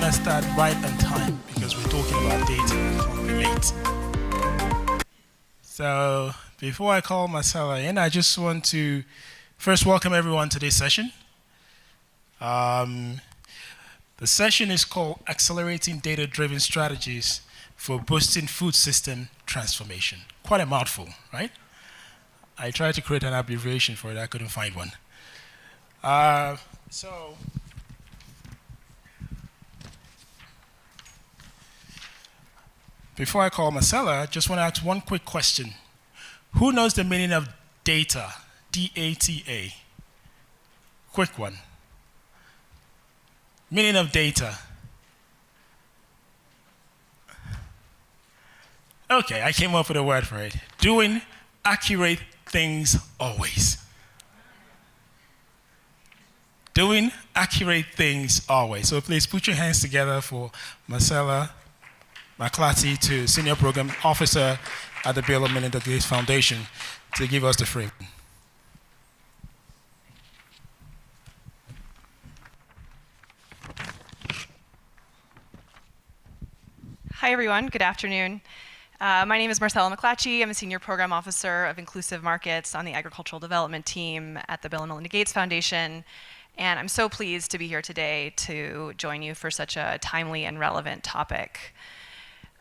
to start right on time because we're talking about data. We can't be late. So before I call Marcella in, I just want to first welcome everyone to this session. The session is called Accelerating Data-Driven Strategies for Boosting Food System Transformation. Quite a mouthful, right? I tried to create an abbreviation for it. I couldn't find one. Before I call Marcella, I just want to ask one quick question. Who knows the meaning of data? D-A-T-A. Quick one. Meaning of data. Okay, I came up with a word for it. Doing accurate things always. Doing accurate things always. So please put your hands together for Marcella McClatty, to Senior Program Officer at the Bill and Melinda Gates Foundation, to give us the frame. Hi, everyone. Good afternoon. My name is Marcella McClatchy. I'm a Senior Program Officer of Inclusive Markets on the Agricultural Development Team at the Bill and Melinda Gates Foundation. And I'm so pleased to be here today to join you for such a timely and relevant topic.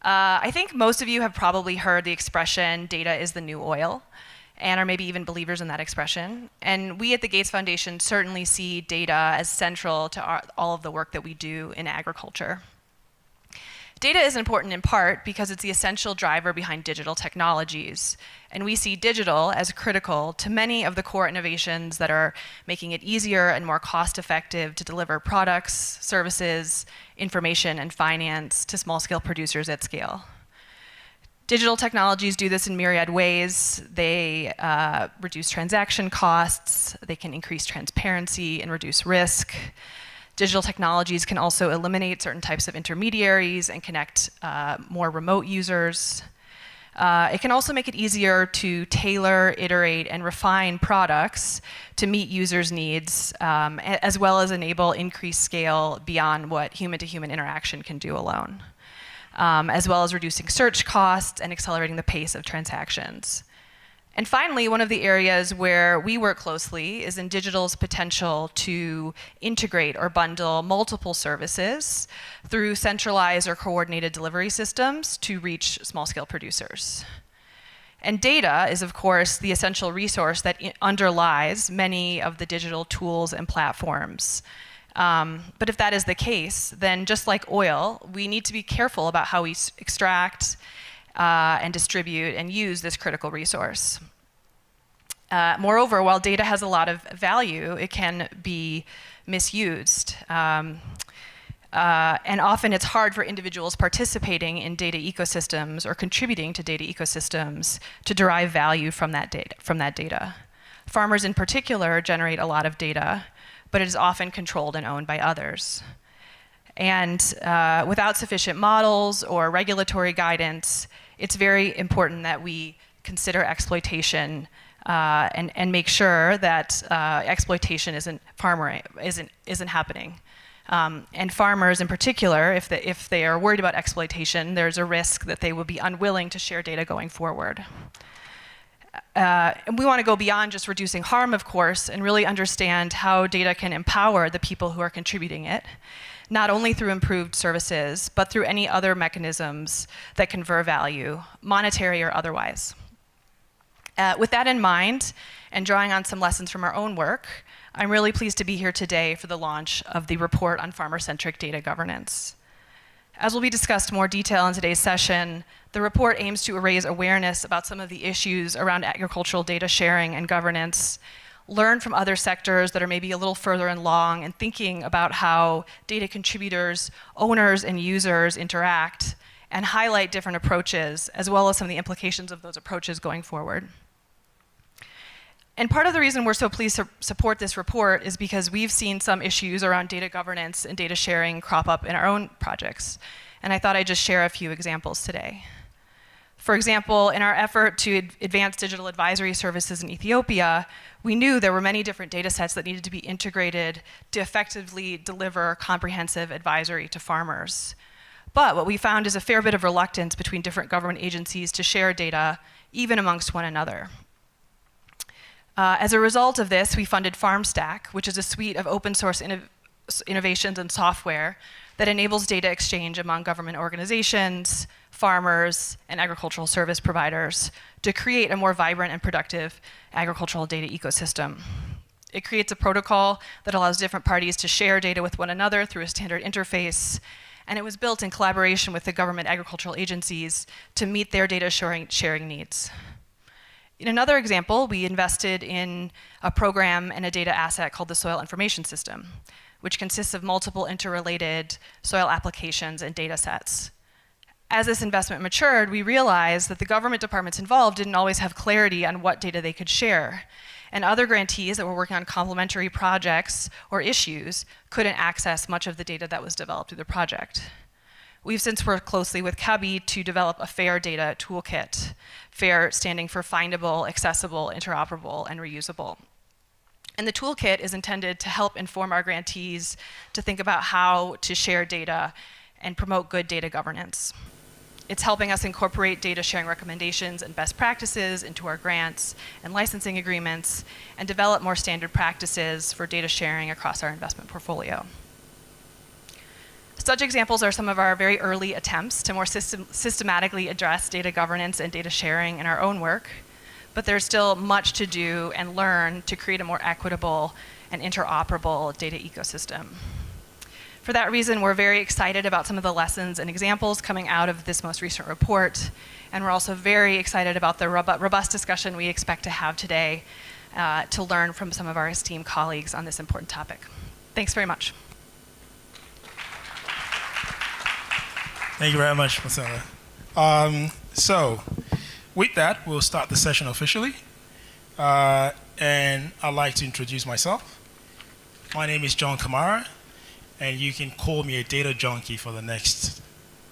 I think most of you have probably heard the expression, data is the new oil, and are maybe even believers in that expression. And we at the Gates Foundation certainly see data as central to all of the work that we do in agriculture. Data is important in part because it's the essential driver behind digital technologies. And we see digital as critical to many of the core innovations that are making it easier and more cost-effective to deliver products, services, information, and finance to small-scale producers at scale. Digital technologies do this in myriad ways. They reduce transaction costs, they can increase transparency and reduce risk. Digital technologies can also eliminate certain types of intermediaries and connect more remote users. It can also make it easier to tailor, iterate, and refine products to meet users' needs, as well as enable increased scale beyond what human-to-human interaction can do alone, as well as reducing search costs and accelerating the pace of transactions. And finally, one of the areas where we work closely is in digital's potential to integrate or bundle multiple services through centralized or coordinated delivery systems to reach small-scale producers. And data is, of course, the essential resource that underlies many of the digital tools and platforms. But if that is the case, then just like oil, we need to be careful about how we extract and distribute and use this critical resource. Moreover, while data has a lot of value, it can be misused. And often it's hard for individuals participating in data ecosystems or contributing to data ecosystems to derive value from that data. Farmers in particular generate a lot of data, but it is often controlled and owned by others. And without sufficient models or regulatory guidance, it's very important that we consider exploitation and make sure that exploitation isn't happening. And farmers in particular, if they are worried about exploitation, there's a risk that they will be unwilling to share data going forward. And we want to go beyond just reducing harm, of course, and really understand how data can empower the people who are contributing it, not only through improved services, but through any other mechanisms that confer value, monetary or otherwise. With that in mind, and drawing on some lessons from our own work, I'm really pleased to be here today for the launch of the report on farmer-centric data governance. As will be discussed in more detail in today's session, the report aims to raise awareness about some of the issues around agricultural data sharing and governance, learn from other sectors that are maybe a little further along and thinking about how data contributors, owners, and users interact, and highlight different approaches, as well as some of the implications of those approaches going forward. And part of the reason we're so pleased to support this report is because we've seen some issues around data governance and data sharing crop up in our own projects. And I thought I'd just share a few examples today. For example, in our effort to advance digital advisory services in Ethiopia, we knew there were many different data sets that needed to be integrated to effectively deliver comprehensive advisory to farmers. But what we found is a fair bit of reluctance between different government agencies to share data, even amongst one another. As a result of this, we funded FarmStack, which is a suite of open source innovations and software that enables data exchange among government organizations, farmers, and agricultural service providers to create a more vibrant and productive agricultural data ecosystem. It creates a protocol that allows different parties to share data with one another through a standard interface, and it was built in collaboration with the government agricultural agencies to meet their data sharing needs. In another example, we invested in a program and a data asset called the Soil Information System, which consists of multiple interrelated soil applications and data sets. As this investment matured, we realized that the government departments involved didn't always have clarity on what data they could share, and other grantees that were working on complementary projects or issues couldn't access much of the data that was developed through the project. We've since worked closely with CUBI to develop a FAIR data toolkit, FAIR standing for findable, accessible, interoperable, and reusable. And the toolkit is intended to help inform our grantees to think about how to share data and promote good data governance. It's helping us incorporate data sharing recommendations and best practices into our grants and licensing agreements and develop more standard practices for data sharing across our investment portfolio. Such examples are some of our very early attempts to more systematically address data governance and data sharing in our own work, but there's still much to do and learn to create a more equitable and interoperable data ecosystem. For that reason, we're very excited about some of the lessons and examples coming out of this most recent report, and we're also very excited about the robust discussion we expect to have today to learn from some of our esteemed colleagues on this important topic. Thanks very much. Thank you very much, Marcella. So, with that, we'll start the session officially. And I'd like to introduce myself. My name is John Kamara, and you can call me a data junkie for the next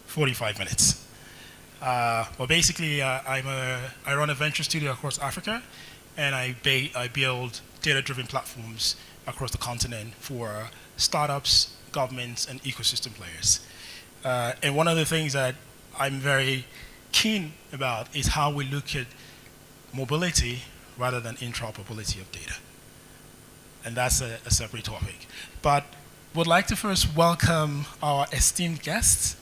45 minutes. But basically, I run a venture studio across Africa, and I build data-driven platforms across the continent for startups, governments, and ecosystem players. And one of the things that I'm very keen about is how we look at mobility rather than interoperability of data. And that's a separate topic. But would like to first welcome our esteemed guests.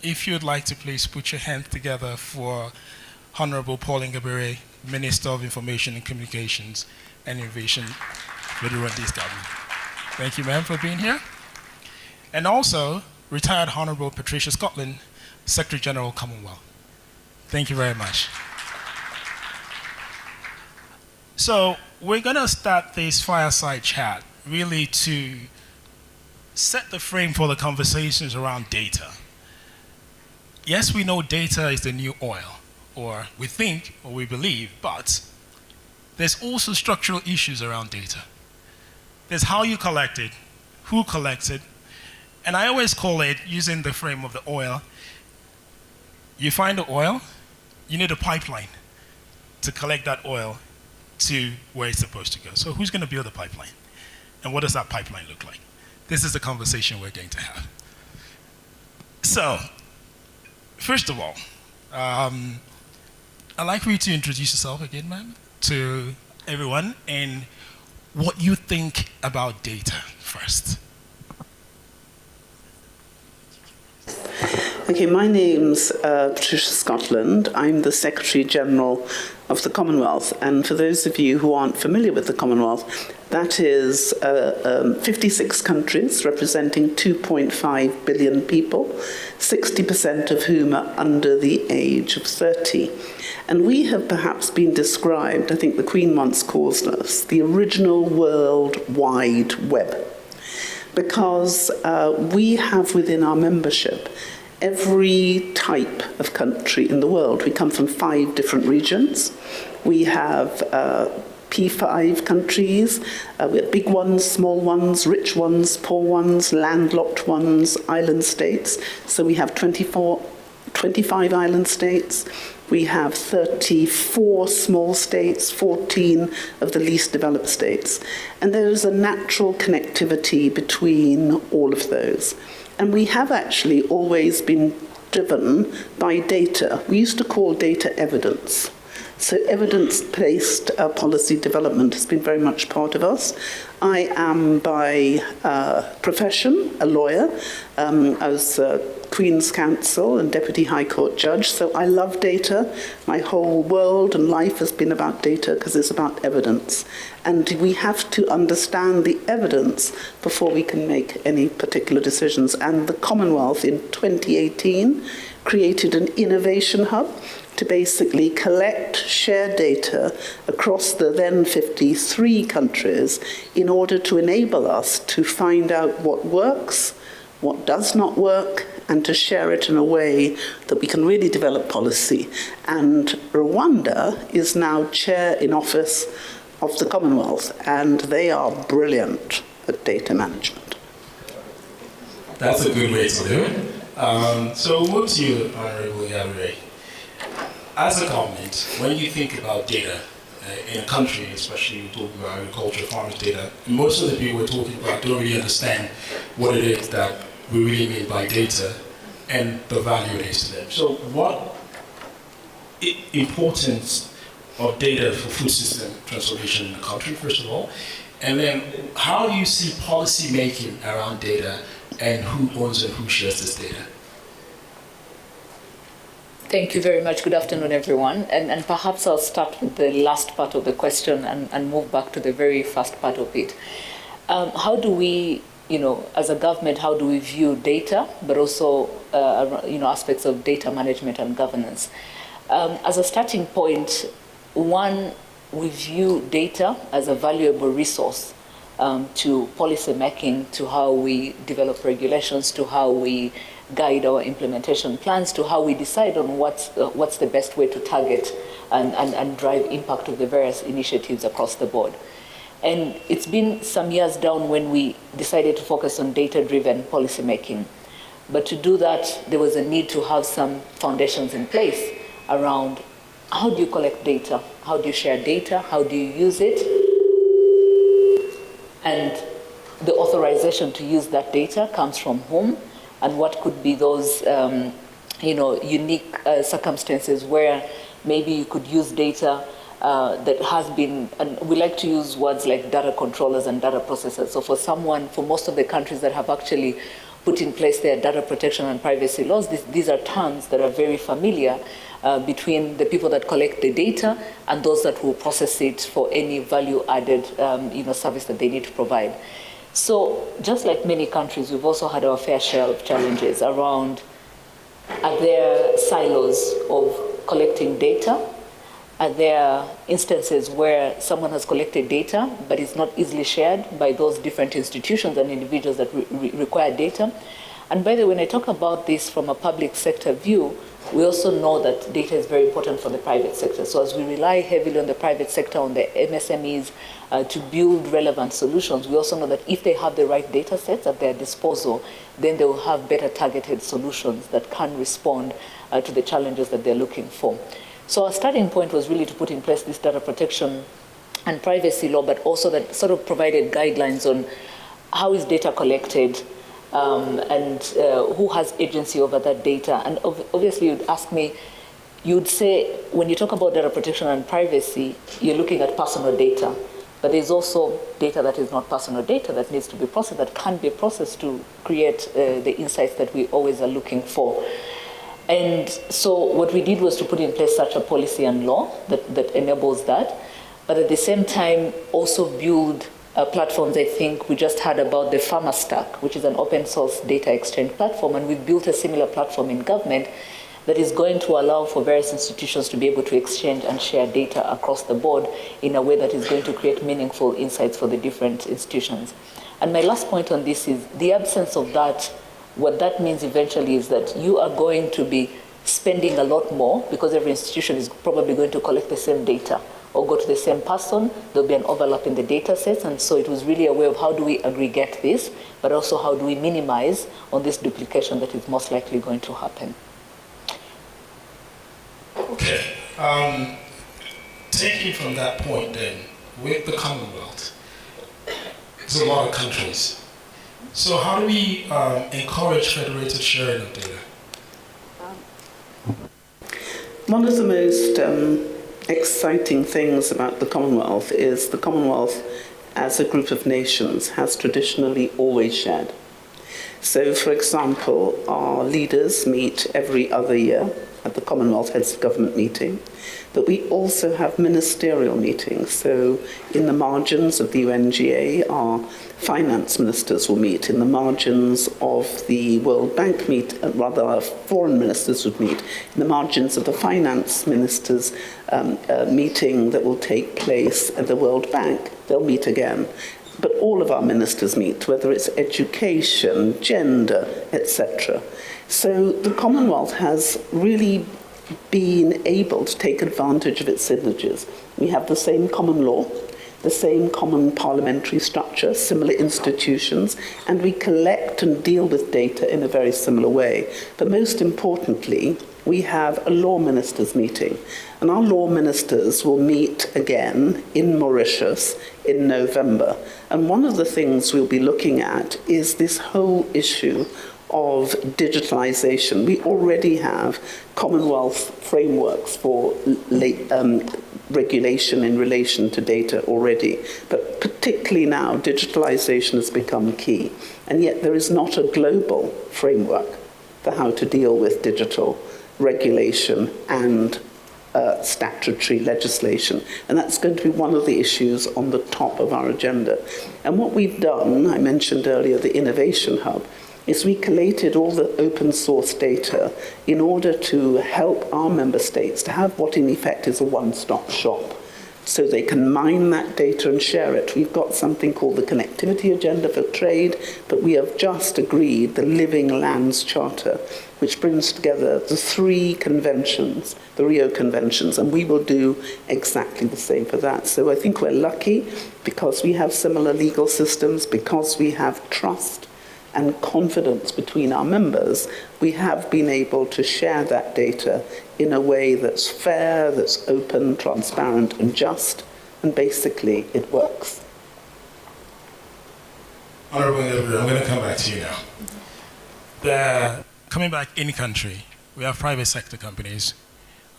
If you'd like to please put your hand together for Honorable Paul Ngabire, Minister of Information and Communications and Innovation for the Rwandese government. Thank you, ma'am, for being here. And also, retired Honorable Patricia Scotland, Secretary General, Commonwealth. Thank you very much. So we're going to start this fireside chat really to set the frame for the conversations around data. Yes, we know data is the new oil, or we think, or we believe, but there's also structural issues around data. There's how you collect it, who collects it, and I always call it, using the frame of the oil, you find the oil, you need a pipeline to collect that oil to where it's supposed to go. So who's going to build the pipeline? And what does that pipeline look like? This is the conversation we're going to have. So, first of all, I'd like for you to introduce yourself again, ma'am, to everyone, and what you think about data first. Okay, my name's Patricia Scotland. I'm the Secretary General of the Commonwealth. And for those of you who aren't familiar with the Commonwealth, that is 56 countries representing 2.5 billion people, 60% of whom are under the age of 30. And we have perhaps been described, I think the Queen once calls us, the original World Wide Web. Because we have within our membership every type of country in the world. We come from 5 different regions. We have P5 countries. We have big ones, small ones, rich ones, poor ones, landlocked ones, island states. So we have 24 25 island states. We have 34 small states, 14 of the least developed states. And there is a natural connectivity between all of those. And we have actually always been driven by data. We used to call data evidence. So evidence-based policy development has been very much part of us. I am by profession a lawyer. I was Queen's Counsel and Deputy High Court Judge, so I love data. My whole world and life has been about data because it's about evidence. And we have to understand the evidence before we can make any particular decisions. And the Commonwealth in 2018 created an innovation hub to basically collect, share data across the then 53 countries in order to enable us to find out what works, what does not work, and to share it in a way that we can really develop policy. And Rwanda is now chair in office of the Commonwealth, and they are brilliant at data management. That's a good way to do it. So we'll move to you, Honorable Yabure. As a government, when you think about data in a country, especially we're talking about agriculture, farmers' data, most of the people we're talking about don't really understand what it is that we really mean by data and the value it is to them. So what importance of data for food system transformation in the country, first of all, and then how do you see policy making around data and who owns and who shares this data? Thank you very much. Good afternoon, everyone. And perhaps I'll start with the last part of the question and move back to the very first part of it. How do we, as a government, how do we view data, but also, aspects of data management and governance? As a starting point, one, we view data as a valuable resource to policy making, to how we develop regulations, to how we guide our implementation plans, to how we decide on what's the best way to target and drive impact of the various initiatives across the board. And it's been some years down when we decided to focus on data-driven policy making. But to do that, there was a need to have some foundations in place around how do you collect data, how do you share data, how do you use it, and the authorization to use that data comes from whom, and what could be those unique circumstances where maybe you could use data that has been, and we like to use words like data controllers and data processors. So for most of the countries that have actually put in place their data protection and privacy laws, these are terms that are very familiar between the people that collect the data and those that will process it for any value-added service that they need to provide. So just like many countries, we've also had our fair share of challenges around, are there silos of collecting data? Are there instances where someone has collected data, but it's not easily shared by those different institutions and individuals that require data? And by the way, when I talk about this from a public sector view, we also know that data is very important for the private sector. So as we rely heavily on the private sector, on the MSMEs, to build relevant solutions, we also know that if they have the right data sets at their disposal, then they will have better targeted solutions that can respond to the challenges that they're looking for. So our starting point was really to put in place this data protection and privacy law, but also that sort of provided guidelines on how is data collected, and who has agency over that data. And obviously you'd ask me, you'd say, when you talk about data protection and privacy, you're looking at personal data. But there's also data that is not personal data that needs to be processed, that can be processed to create the insights that we always are looking for. And so what we did was to put in place such a policy and law that enables that, but at the same time also build platforms. I think we just heard about the Farmer Stack, which is an open source data exchange platform, and we've built a similar platform in government that is going to allow for various institutions to be able to exchange and share data across the board in a way that is going to create meaningful insights for the different institutions. And my last point on this is the absence of that. What that means eventually is that you are going to be spending a lot more because every institution is probably going to collect the same data or go to the same person. There'll be an overlap in the data sets. And so it was really a way of how do we aggregate this, but also how do we minimize on this duplication that is most likely going to happen. Okay. Taking from that point then, with the Commonwealth, there's a lot of countries. So how do we encourage federated sharing of data? One of the most exciting things about the Commonwealth is the Commonwealth as a group of nations has traditionally always shared. So, for example, our leaders meet every other year at the Commonwealth Heads of Government meeting, but we also have ministerial meetings. So in the margins of the UNGA, our finance ministers will meet. In the margins of the World Bank our foreign ministers would meet. In the margins of the finance ministers meeting that will take place at the World Bank, they'll meet again. But all of our ministers meet, whether it's education, gender, etc. So the Commonwealth has really been able to take advantage of its synergies. We have the same common law, the same common parliamentary structure, similar institutions, and we collect and deal with data in a very similar way. But most importantly, we have a law ministers meeting, and our law ministers will meet again in Mauritius in November. And one of the things we'll be looking at is this whole issue of digitalization. We already have Commonwealth frameworks for regulation in relation to data already, but particularly now, digitalization has become key. And yet there is not a global framework for how to deal with digital regulation and statutory legislation. And that's going to be one of the issues on the top of our agenda. And what we've done, I mentioned earlier the Innovation Hub, is we collated all the open source data in order to help our member states to have what in effect is a one-stop shop, so they can mine that data and share it. We've got something called the Connectivity Agenda for Trade, but we have just agreed the Living Lands Charter, which brings together the three conventions, the Rio Conventions, and we will do exactly the same for that. So I think we're lucky because we have similar legal systems, because we have trust and confidence between our members, we have been able to share that data in a way that's fair, that's open, transparent, and just, and basically it works. Honorable Member, I'm going to come back to you now. Coming back in country, we have private sector companies,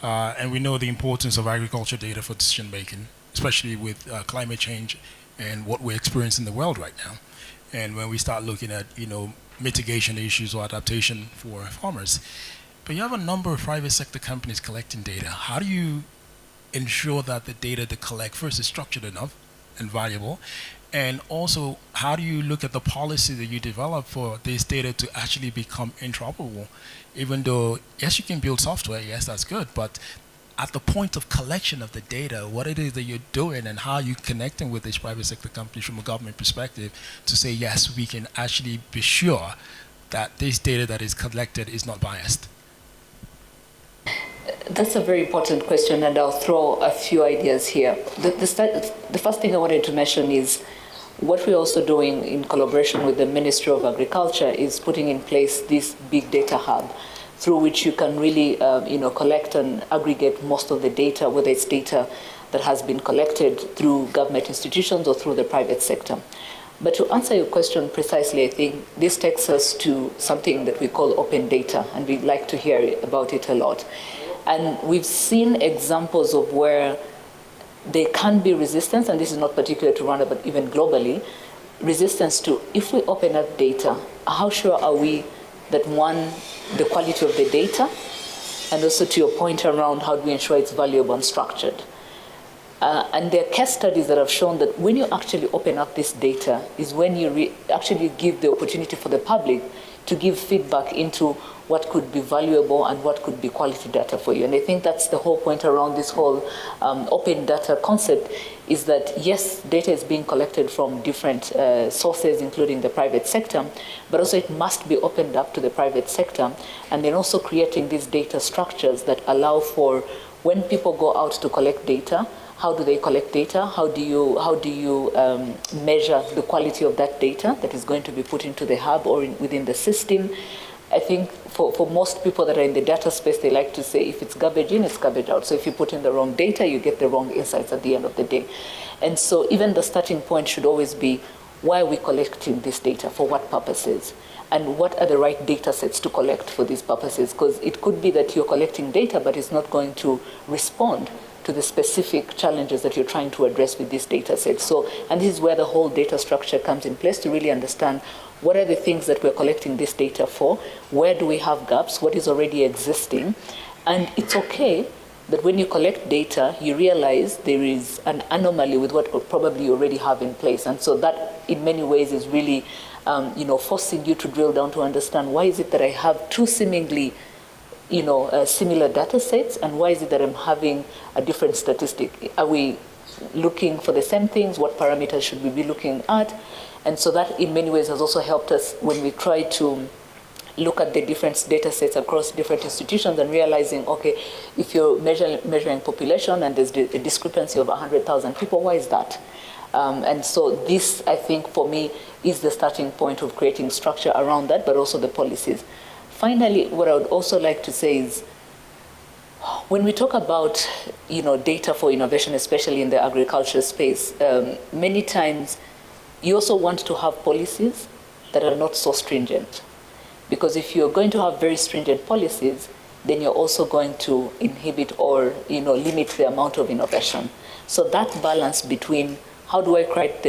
and we know the importance of agriculture data for decision making, especially with climate change and what we're experiencing in the world right now. And when we start looking at, mitigation issues or adaptation for farmers. But you have a number of private sector companies collecting data. How do you ensure that the data they collect first is structured enough and valuable? And also, how do you look at the policy that you develop for this data to actually become interoperable? Even though, yes, you can build software, yes, that's good, but at the point of collection of the data, what it is that you're doing and how you're connecting with these private sector companies from a government perspective to say, yes, we can actually be sure that this data that is collected is not biased? That's a very important question, and I'll throw a few ideas here. The first thing I wanted to mention is what we're also doing in collaboration with the Ministry of Agriculture is putting in place this big data hub, through which you can really collect and aggregate most of the data, whether it's data that has been collected through government institutions or through the private sector. But to answer your question precisely, I think this takes us to something that we call open data, and we like to hear about it a lot. And we've seen examples of where there can be resistance, and this is not particular to Rwanda, but even globally, resistance to, if we open up data, how sure are we that, one, the quality of the data, and also to your point around how do we ensure it's valuable and structured. And there are case studies that have shown that when you actually open up this data is when you actually give the opportunity for the public to give feedback into what could be valuable and what could be quality data for you. And I think that's the whole point around this whole open data concept, is that yes, data is being collected from different sources, including the private sector, but also it must be opened up to the private sector, and then also creating these data structures that allow for when people go out to collect data, how do they collect data? How do you measure the quality of that data that is going to be put into the hub or within the system? I think for most people that are in the data space, they like to say, if it's garbage in, it's garbage out. So if you put in the wrong data, you get the wrong insights at the end of the day. And so even the starting point should always be, why are we collecting this data? For what purposes? And what are the right data sets to collect for these purposes? Because it could be that you're collecting data, but it's not going to respond to the specific challenges that you're trying to address with this data set. So, and this is where the whole data structure comes in place, to really understand what are the things that we're collecting this data for, where do we have gaps, what is already existing. And it's okay that when you collect data, you realize there is an anomaly with what probably you already have in place. And so that, in many ways, is really forcing you to drill down to understand, why is it that I have two seemingly similar data sets, and why is it that I'm having a different statistic? Are we looking for the same things? What parameters should we be looking at? And so that, in many ways, has also helped us when we try to look at the different data sets across different institutions, and realizing, okay, if you're measuring population and there's a discrepancy of 100,000 people, why is that? And so this, I think, for me, is the starting point of creating structure around that, but also the policies. Finally, what I would also like to say is, when we talk about data for innovation, especially in the agriculture space, many times you also want to have policies that are not so stringent. Because if you're going to have very stringent policies, then you're also going to inhibit or limit the amount of innovation. So that balance between how do I create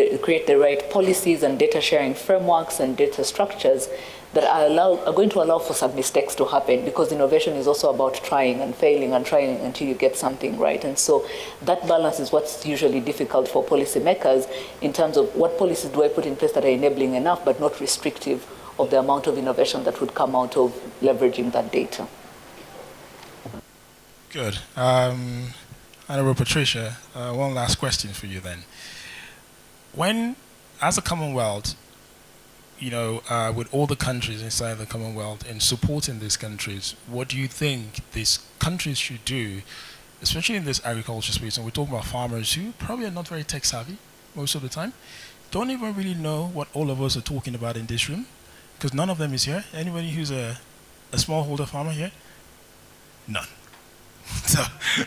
the right policies and data sharing frameworks and data structures that are going to allow for some mistakes to happen, because innovation is also about trying and failing and trying until you get something right. And so that balance is what's usually difficult for policymakers, in terms of what policies do I put in place that are enabling enough but not restrictive of the amount of innovation that would come out of leveraging that data. Good. Honorable Patricia, one last question for you then. When, as a Commonwealth, with all the countries inside the Commonwealth and supporting these countries, what do you think these countries should do, especially in this agriculture space? And we're talking about farmers who probably are not very tech savvy most of the time, don't even really know what all of us are talking about in this room, because none of them is here. Anybody who's a smallholder farmer here? None. So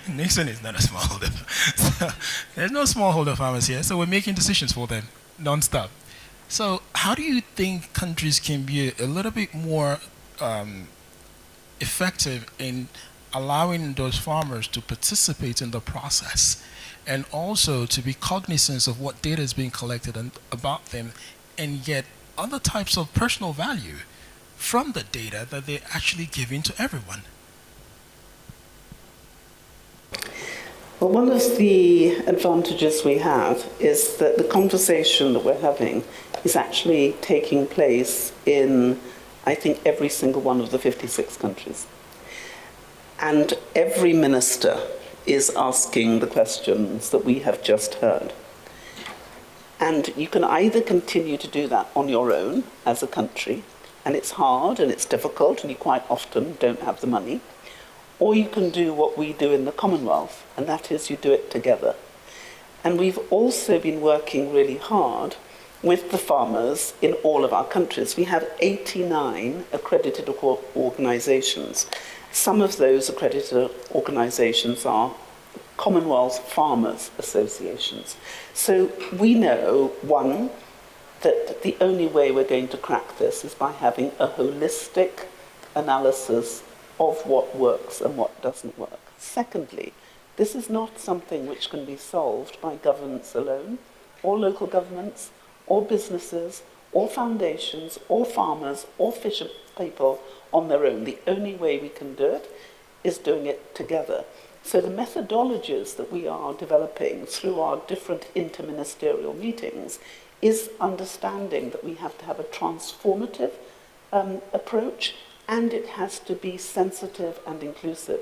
Nixon is not a smallholder. So there's no smallholder farmers here, so we're making decisions for them non-stop. So how do you think countries can be a little bit more effective in allowing those farmers to participate in the process, and also to be cognizant of what data is being collected and about them, and get other types of personal value from the data that they're actually giving to everyone? Well, one of the advantages we have is that the conversation that we're having is actually taking place in, I think, every single one of the 56 countries. And every minister is asking the questions that we have just heard. And you can either continue to do that on your own as a country, and it's hard and it's difficult and you quite often don't have the money, or you can do what we do in the Commonwealth, and that is you do it together. And we've also been working really hard with the farmers in all of our countries. We have 89 accredited organisations. Some of those accredited organisations are Commonwealth Farmers Associations. So we know, one, that the only way we're going to crack this is by having a holistic analysis of what works and what doesn't work. Secondly, this is not something which can be solved by governments alone, or local governments, or businesses, or foundations, or farmers, or fisher people on their own. The only way we can do it is doing it together. So the methodologies that we are developing through our different interministerial meetings is understanding that we have to have a transformative approach, and it has to be sensitive and inclusive.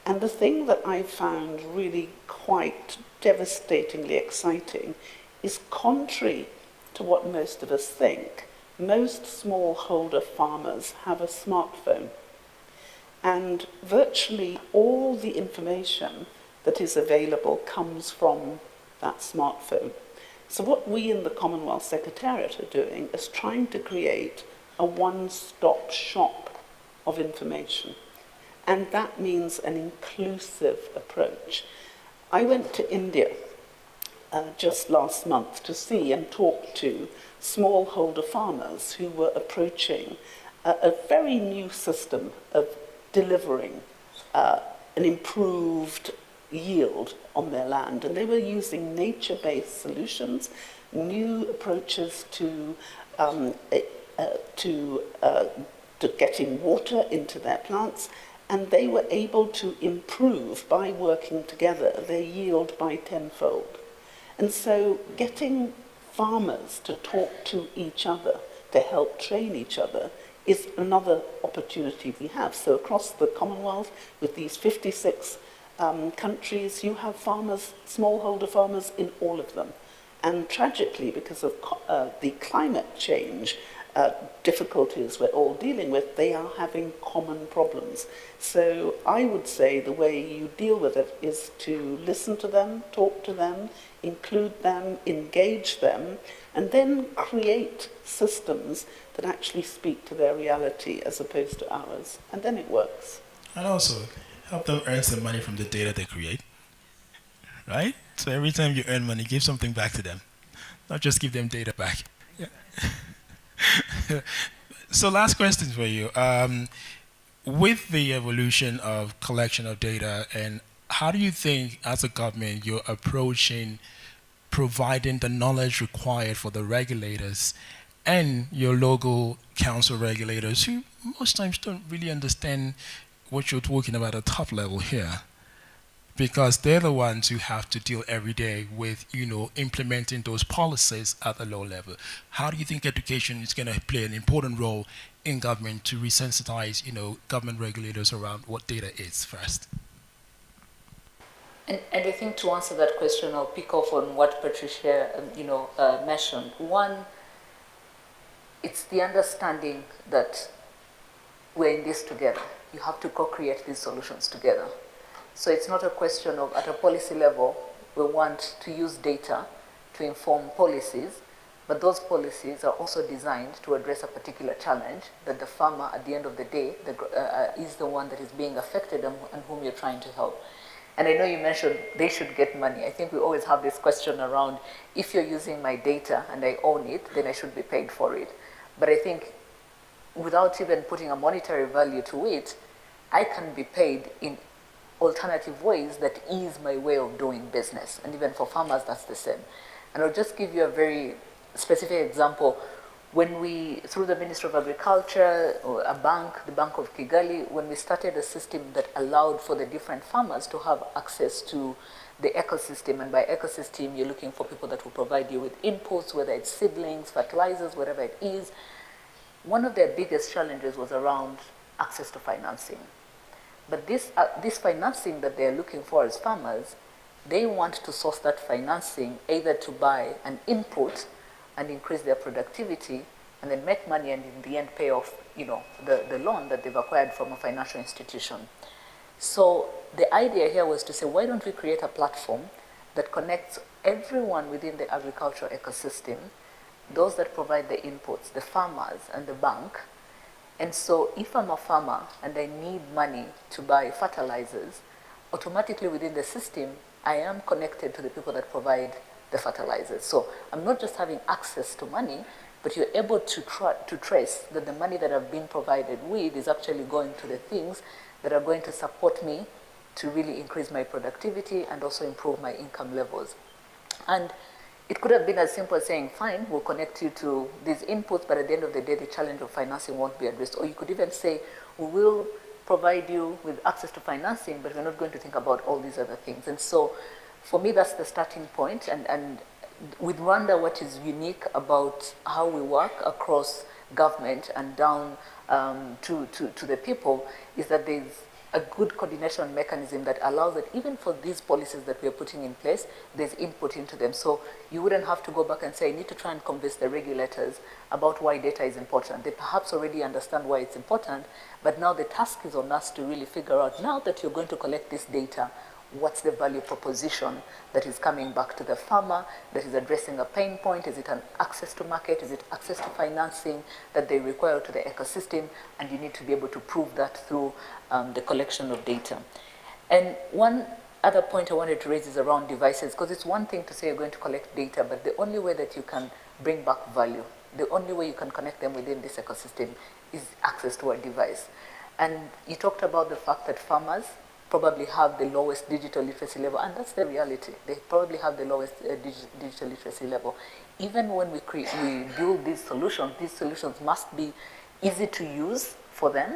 And the thing that I found really quite devastatingly exciting is, contrary to what most of us think, most smallholder farmers have a smartphone. And virtually all the information that is available comes from that smartphone. So what we in the Commonwealth Secretariat are doing is trying to create a one-stop shop of information. And that means an inclusive approach. I went to India just last month to see and talk to smallholder farmers who were approaching a very new system of delivering an improved yield on their land. And they were using nature-based solutions, new approaches to getting water into their plants, and they were able to improve, by working together, their yield by tenfold. And so getting farmers to talk to each other, to help train each other, is another opportunity we have. So across the Commonwealth, with these 56 countries, you have farmers, smallholder farmers in all of them. And tragically, because of the climate change difficulties we're all dealing with, they are having common problems. So I would say the way you deal with it is to listen to them, talk to them, include them, engage them, and then create systems that actually speak to their reality as opposed to ours. And then it works. And also help them earn some money from the data they create, right? So every time you earn money, give something back to them, not just give them data back. Yeah. So last question for you. With the evolution of collection of data, and how do you think as a government you're approaching providing the knowledge required for the regulators and your local council regulators, who most times don't really understand what you're talking about at top level here? Because they're the ones who have to deal every day with, implementing those policies at the low level. How do you think education is going to play an important role in government to resensitize, government regulators around what data is first? And I think to answer that question, I'll pick off on what Patricia, mentioned. One, it's the understanding that we're in this together. You have to co-create these solutions together. So it's not a question of, at a policy level, we want to use data to inform policies, but those policies are also designed to address a particular challenge that the farmer, at the end of the day, is the one that is being affected and whom you're trying to help. And I know you mentioned they should get money. I think we always have this question around, if you're using my data and I own it, then I should be paid for it. But I think without even putting a monetary value to it, I can be paid in alternative ways that ease my way of doing business. And even for farmers, that's the same. And I'll just give you a very specific example. When we, through the Ministry of Agriculture, or a bank, the Bank of Kigali, when we started a system that allowed for the different farmers to have access to the ecosystem, and by ecosystem, you're looking for people that will provide you with inputs, whether it's seedlings, fertilizers, whatever it is. One of their biggest challenges was around access to financing. But this financing that they're looking for as farmers, they want to source that financing either to buy an input and increase their productivity and then make money and in the end pay off, the loan that they've acquired from a financial institution. So the idea here was to say, why don't we create a platform that connects everyone within the agricultural ecosystem, those that provide the inputs, the farmers and the bank. And so if I'm a farmer and I need money to buy fertilizers, automatically within the system, I am connected to the people that provide the fertilizers. So I'm not just having access to money, but you're able to trace that the money that I've been provided with is actually going to the things that are going to support me to really increase my productivity and also improve my income levels. And it could have been as simple as saying, fine, we'll connect you to these inputs, but at the end of the day, the challenge of financing won't be addressed. Or you could even say, we will provide you with access to financing, but we're not going to think about all these other things. And so for me, that's the starting point. And with Rwanda, what is unique about how we work across government and down to the people is that there's a good coordination mechanism that allows that even for these policies that we're putting in place, there's input into them. So you wouldn't have to go back and say, I need to try and convince the regulators about why data is important. They perhaps already understand why it's important, but now the task is on us to really figure out, now that you're going to collect this data, what's the value proposition that is coming back to the farmer, that is addressing a pain point? Is it an access to market? Is it access to financing that they require to the ecosystem? And you need to be able to prove that through the collection of data. And one other point I wanted to raise is around devices, because it's one thing to say you're going to collect data, but the only way that you can bring back value, the only way you can connect them within this ecosystem is access to a device. And you talked about the fact that farmers probably have the lowest digital literacy level, and that's the reality. They probably have the lowest digital literacy level. Even when we build these solutions must be easy to use for them,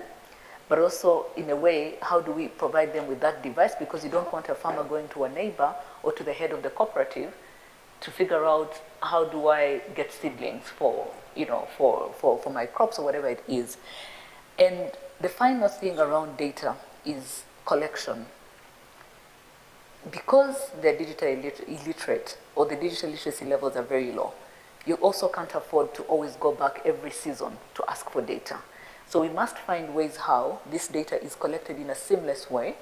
but also in a way, how do we provide them with that device? Because you don't want a farmer going to a neighbor or to the head of the cooperative to figure out how do I get seedlings for my crops or whatever it is. And the final thing around data is collection. Because they're digitally illiterate or the digital literacy levels are very low, you also can't afford to always go back every season to ask for data. So we must find ways how this data is collected in a seamless way,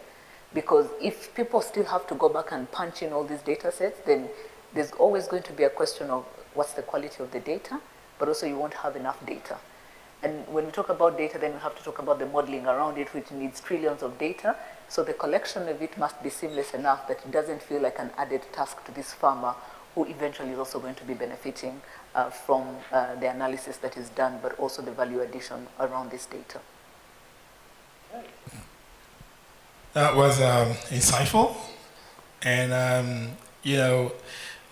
because if people still have to go back and punch in all these data sets, then there's always going to be a question of what's the quality of the data, but also you won't have enough data. And when we talk about data, then we have to talk about the modeling around it, which needs trillions of data. So the collection of it must be seamless enough that it doesn't feel like an added task to this farmer, who eventually is also going to be benefiting from the analysis that is done, but also the value addition around this data. That was insightful, and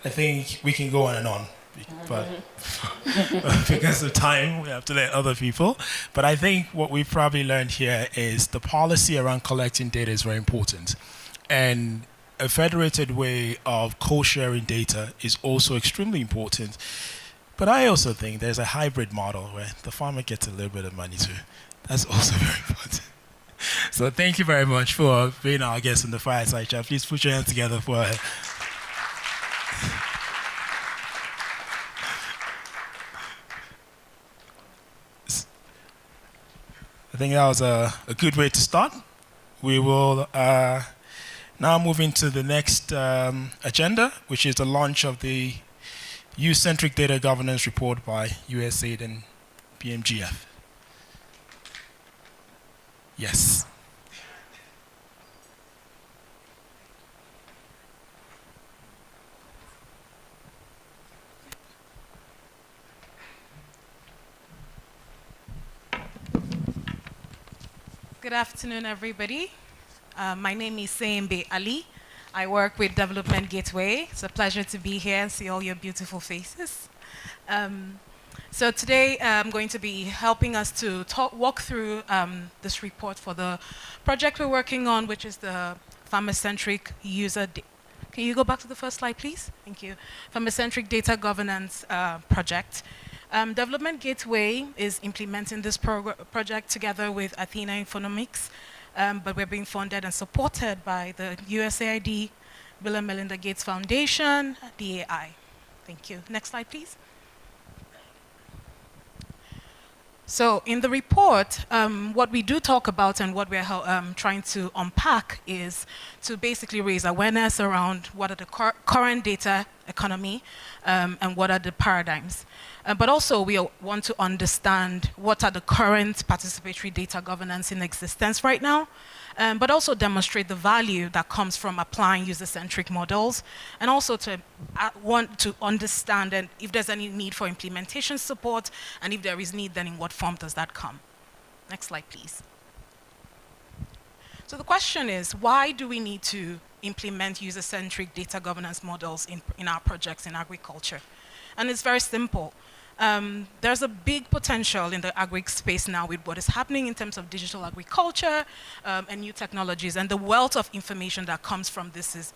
I think we can go on and on, but because of time, we have to let other people. But I think what we've probably learned here is the policy around collecting data is very important, and a federated way of co-sharing data is also extremely important. But I also think there's a hybrid model where the farmer gets a little bit of money too. That's also very important. So thank you very much for being our guest in the Fireside Chat. Please put your hands together for her. I think that was a good way to start. We will now move into the next agenda, which is the launch of the User-Centric Data Governance Report by USAID and BMGF. Yes. Good afternoon, everybody. My name is Seimbe Ali. I work with Development Gateway. It's a pleasure to be here and see all your beautiful faces. So today I'm going to be helping us to walk through this report for the project we're working on, which is the Farmer-Centric User Data. Can you go back to the first slide, please? Thank you. Farmer-Centric Data Governance Project. Development Gateway is implementing this project together with Athena Infonomics, but we're being funded and supported by the USAID, Bill and Melinda Gates Foundation, DAI. Thank you. Next slide, please. So in the report, what we do talk about and what we're trying to unpack is to basically raise awareness around what are the current data economy and what are the paradigms. But also we want to understand what are the current participatory data governance in existence right now, but also demonstrate the value that comes from applying user-centric models, and also to want to understand and if there's any need for implementation support, and if there is need, then in what form does that come? Next slide, please. So the question is, why do we need to implement user-centric data governance models in our projects in agriculture? And it's very simple. There's a big potential in the agri space now with what is happening in terms of digital agriculture and new technologies, and the wealth of information that comes from this is,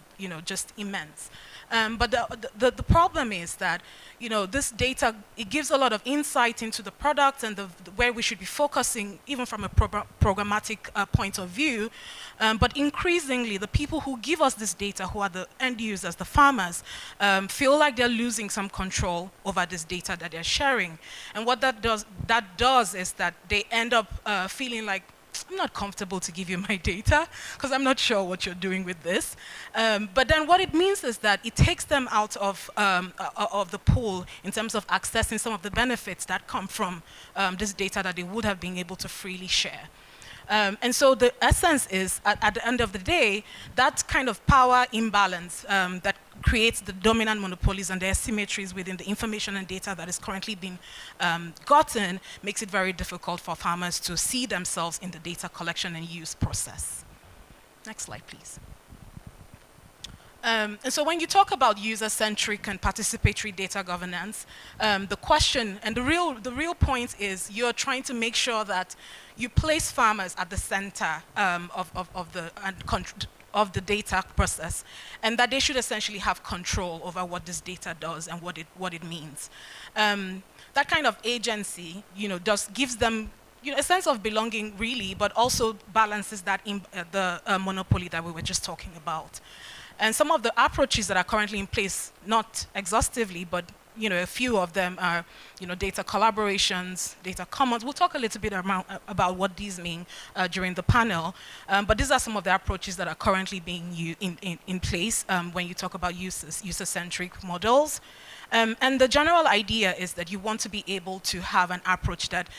just immense. But the problem is that, this data, it gives a lot of insight into the product and where we should be focusing, even from a programmatic point of view. But increasingly, the people who give us this data, who are the end users, the farmers, feel like they're losing some control over this data that they're sharing. And what that does is that they end up feeling like I'm not comfortable to give you my data because I'm not sure what you're doing with this. But then what it means is that it takes them out of the pool in terms of accessing some of the benefits that come from this data that they would have been able to freely share. And so the essence is, at the end of the day, that kind of power imbalance that creates the dominant monopolies and the asymmetries within the information and data that is currently being gotten makes it very difficult for farmers to see themselves in the data collection and use process. Next slide, please. And so when you talk about user-centric and participatory data governance, the question and the real point is you're trying to make sure that you place farmers at the center of the data process, and that they should essentially have control over what this data does and what it means. That kind of agency, gives them a sense of belonging, really, but also balances that the monopoly that we were just talking about. And some of the approaches that are currently in place, not exhaustively, but a few of them are data collaborations, data commons. We'll talk a little bit about what these mean during the panel. But these are some of the approaches that are currently being in place when you talk about user-centric models. And the general idea is that you want to be able to have an approach that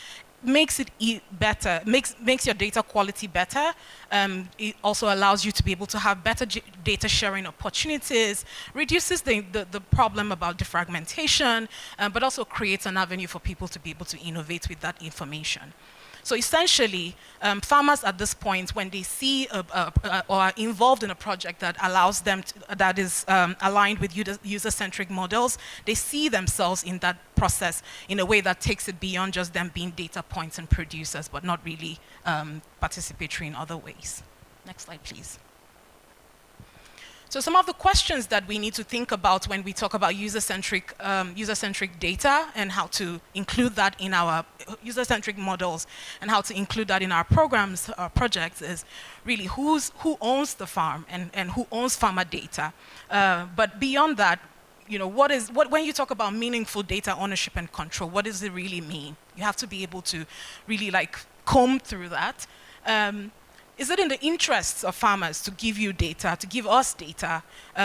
makes it better, makes your data quality better. It also allows you to be able to have better data sharing opportunities, reduces the problem about defragmentation, but also creates an avenue for people to be able to innovate with that information. So essentially, farmers at this point, when they see or are involved in a project that allows them that is aligned with user-centric models, they see themselves in that process in a way that takes it beyond just them being data points and producers, but not really participatory in other ways. Next slide, please. So some of the questions that we need to think about when we talk about user-centric data and how to include that in our user-centric models and how to include that in our programs, our projects, is really who owns the farm and who owns farmer data. But beyond that, when you talk about meaningful data ownership and control, what does it really mean? You have to be able to really comb through that. Is it in the interests of farmers to give you data, to give us data,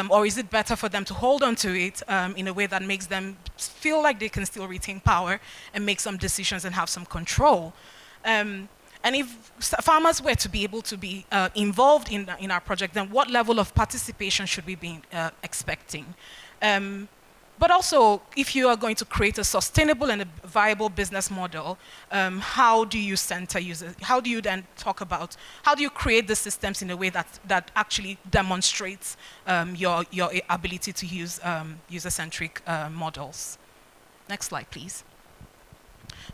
or is it better for them to hold on to it in a way that makes them feel like they can still retain power and make some decisions and have some control? And if farmers were to be able to be involved in our project, then what level of participation should we be expecting? But also, if you are going to create a sustainable and a viable business model, how do you center users? How do you then how do you create the systems in a way that actually demonstrates your ability to use user-centric models? Next slide, please.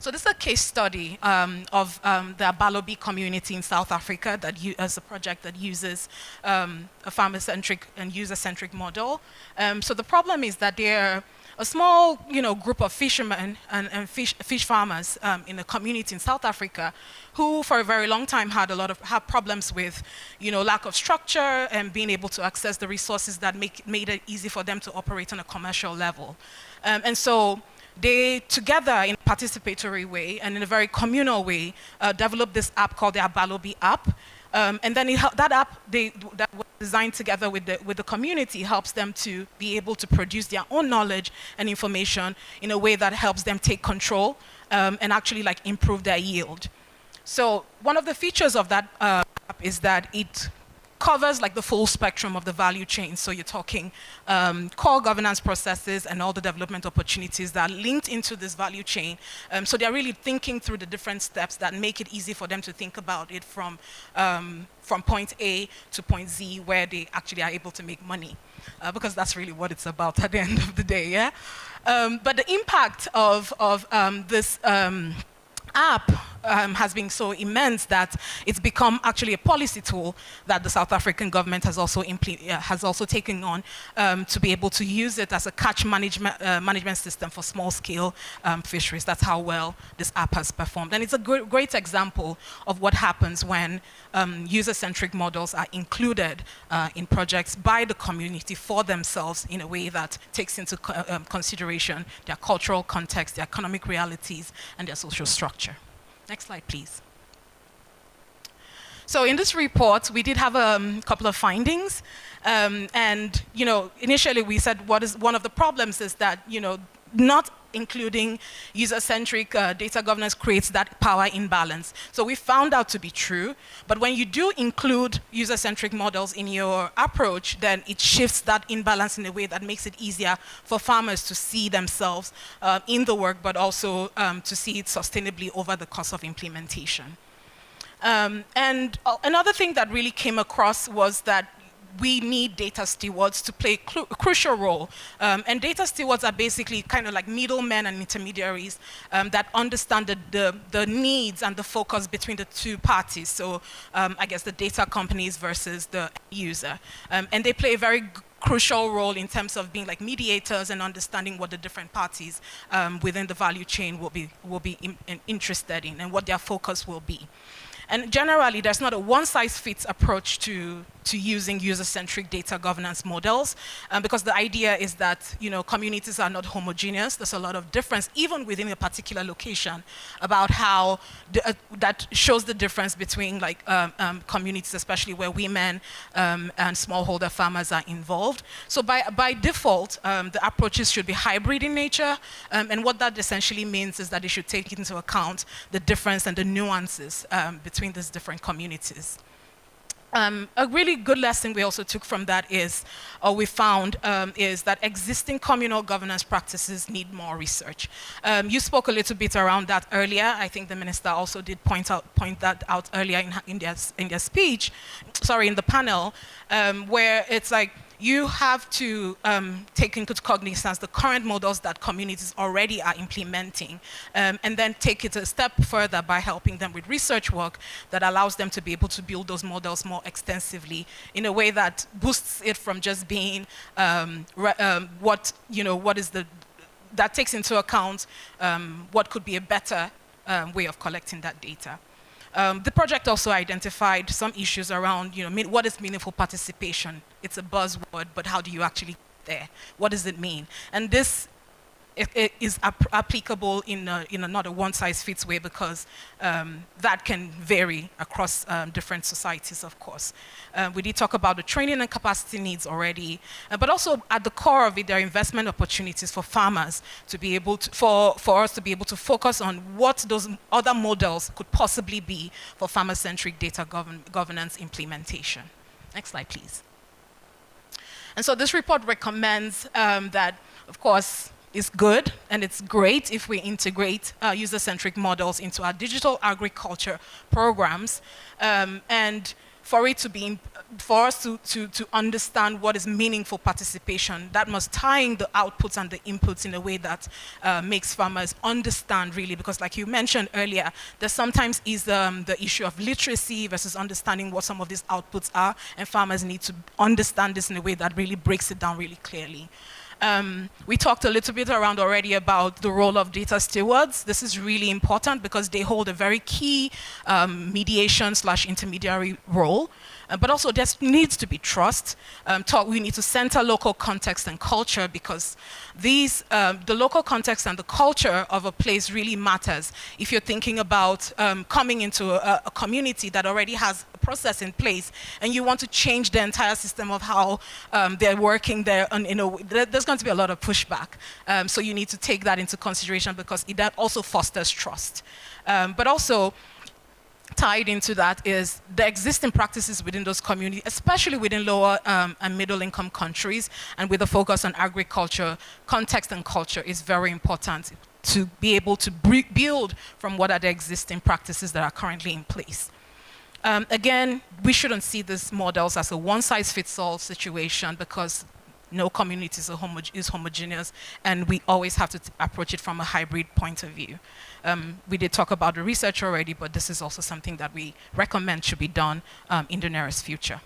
So this is a case study of the Abalobi community in South Africa as a project that uses a farmer-centric and user-centric model. So the problem is that they're a small group of fishermen and fish farmers in a community in South Africa who for a very long time had problems with lack of structure and being able to access the resources that made it easy for them to operate on a commercial level. And so they, together in a participatory way and in a very communal way, developed this app called the Abalobi app. And then that app that was designed together with the community helps them to be able to produce their own knowledge and information in a way that helps them take control and actually improve their yield. So one of the features of that app is that it covers the full spectrum of the value chain. So you're talking core governance processes and all the development opportunities that are linked into this value chain. So they're really thinking through the different steps that make it easy for them to think about it from point A to point Z, where they actually are able to make money. Because that's really what it's about at the end of the day, yeah? But the impact of this app has been so immense that it's become actually a policy tool that the South African government has also taken on to be able to use it as a catch management system for small-scale fisheries. That's how well this app has performed. And it's a great example of what happens when user-centric models are included in projects by the community for themselves in a way that takes into consideration their cultural context, their economic realities, and their social structure. Next slide, please. So in this report, we did have a couple of findings. And initially we said one of the problems is that not including user-centric data governance creates that power imbalance. So we found out to be true, but when you do include user-centric models in your approach, then it shifts that imbalance in a way that makes it easier for farmers to see themselves in the work, but also to see it sustainably over the course of implementation. And another thing that really came across was that we need data stewards to play a crucial role. And data stewards are basically kind of like middlemen and intermediaries that understand the needs and the focus between the two parties. So I guess the data companies versus the user. And they play a very crucial role in terms of being like mediators and understanding what the different parties within the value chain will be interested in and what their focus will be. And generally, there's not a one-size-fits approach to using user-centric data governance models, because the idea is that communities are not homogeneous. There's a lot of difference, even within a particular location, about how that shows the difference between like communities, especially where women and smallholder farmers are involved. So by default, the approaches should be hybrid in nature, and what that essentially means is that it should take into account the difference and the nuances between these different communities. A really good lesson we also took from that is, or we found, is that existing communal governance practices need more research. You spoke a little bit around that earlier. I think the minister also did point that out earlier in their speech, in the panel, where it's like, you have to take into cognizance the current models that communities already are implementing, and then take it a step further by helping them with research work that allows them to be able to build those models more extensively in a way that boosts it from just being that takes into account what could be a better way of collecting that data. The project also identified some issues around, what is meaningful participation? It's a buzzword, but how do you actually get there? What does it mean? And this is applicable in not a one-size-fits way, because that can vary across different societies, of course. We did talk about the training and capacity needs already, but also at the core of it, there are investment opportunities for farmers to be able to, for us to be able to focus on what those other models could possibly be for farmer-centric data governance implementation. Next slide, please. And so this report recommends that, of course, it's good and it's great if we integrate user-centric models into our digital agriculture programs, and for us to understand what is meaningful participation, that must tie in the outputs and the inputs in a way that makes farmers understand really, because like you mentioned earlier, there sometimes is the issue of literacy versus understanding what some of these outputs are, and farmers need to understand this in a way that really breaks it down really clearly. We talked a little bit around already about the role of data stewards. This is really important because they hold a very key mediation/intermediary role. But also there needs to be trust. We need to center local context and culture, because the local context and the culture of a place really matters. If you're thinking about coming into a community that already has a process in place and you want to change the entire system of how they're working there, there's going to be a lot of pushback. So you need to take that into consideration, because that also fosters trust. But also, tied into that is the existing practices within those communities, especially within lower and middle income countries, and with a focus on agriculture, context and culture is very important to be able to build from what are the existing practices that are currently in place. Again, we shouldn't see these models as a one-size-fits-all situation, because no community is homogeneous, and we always have to approach it from a hybrid point of view. We did talk about the research already, but this is also something that we recommend should be done in the nearest future.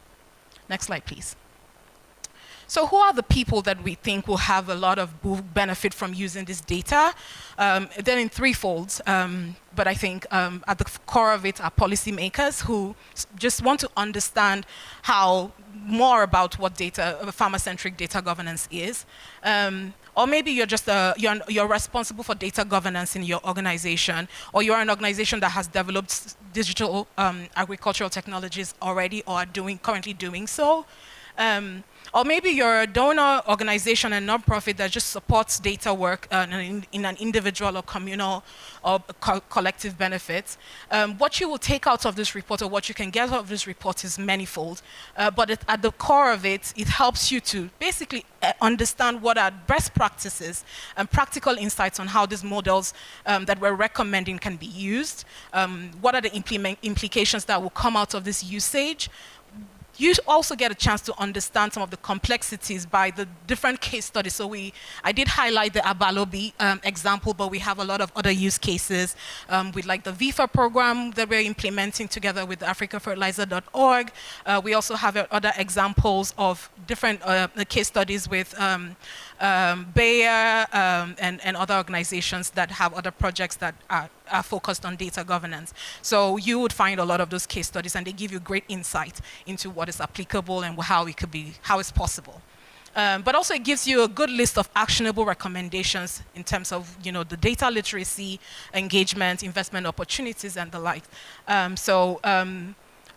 Next slide, please. So who are the people that we think will have a lot of benefit from using this data? They're in three folds, but I think at the core of it are policymakers who just want to understand more about what farmer-centric data governance is. Or maybe you're just you're responsible for data governance in your organization, or you're an organization that has developed digital agricultural technologies already, or are currently doing so. Or maybe you're a donor organization and nonprofit that just supports data work in an individual or communal or collective benefit. What you will take out of this report, or what you can get out of this report, is manifold. But at the core of it, it helps you to basically understand what are best practices and practical insights on how these models that we're recommending can be used. What are the implications that will come out of this usage? You also get a chance to understand some of the complexities by the different case studies. So I did highlight the Abalobi example, but we have a lot of other use cases with like the VIFA program that we're implementing together with africafertilizer.org. We also have other examples of different case studies with Bayer and other organizations that have other projects that are focused on data governance. So you would find a lot of those case studies, and they give you great insight into what is applicable and how it's possible. But also it gives you a good list of actionable recommendations in terms of the data literacy, engagement, investment opportunities, and the like.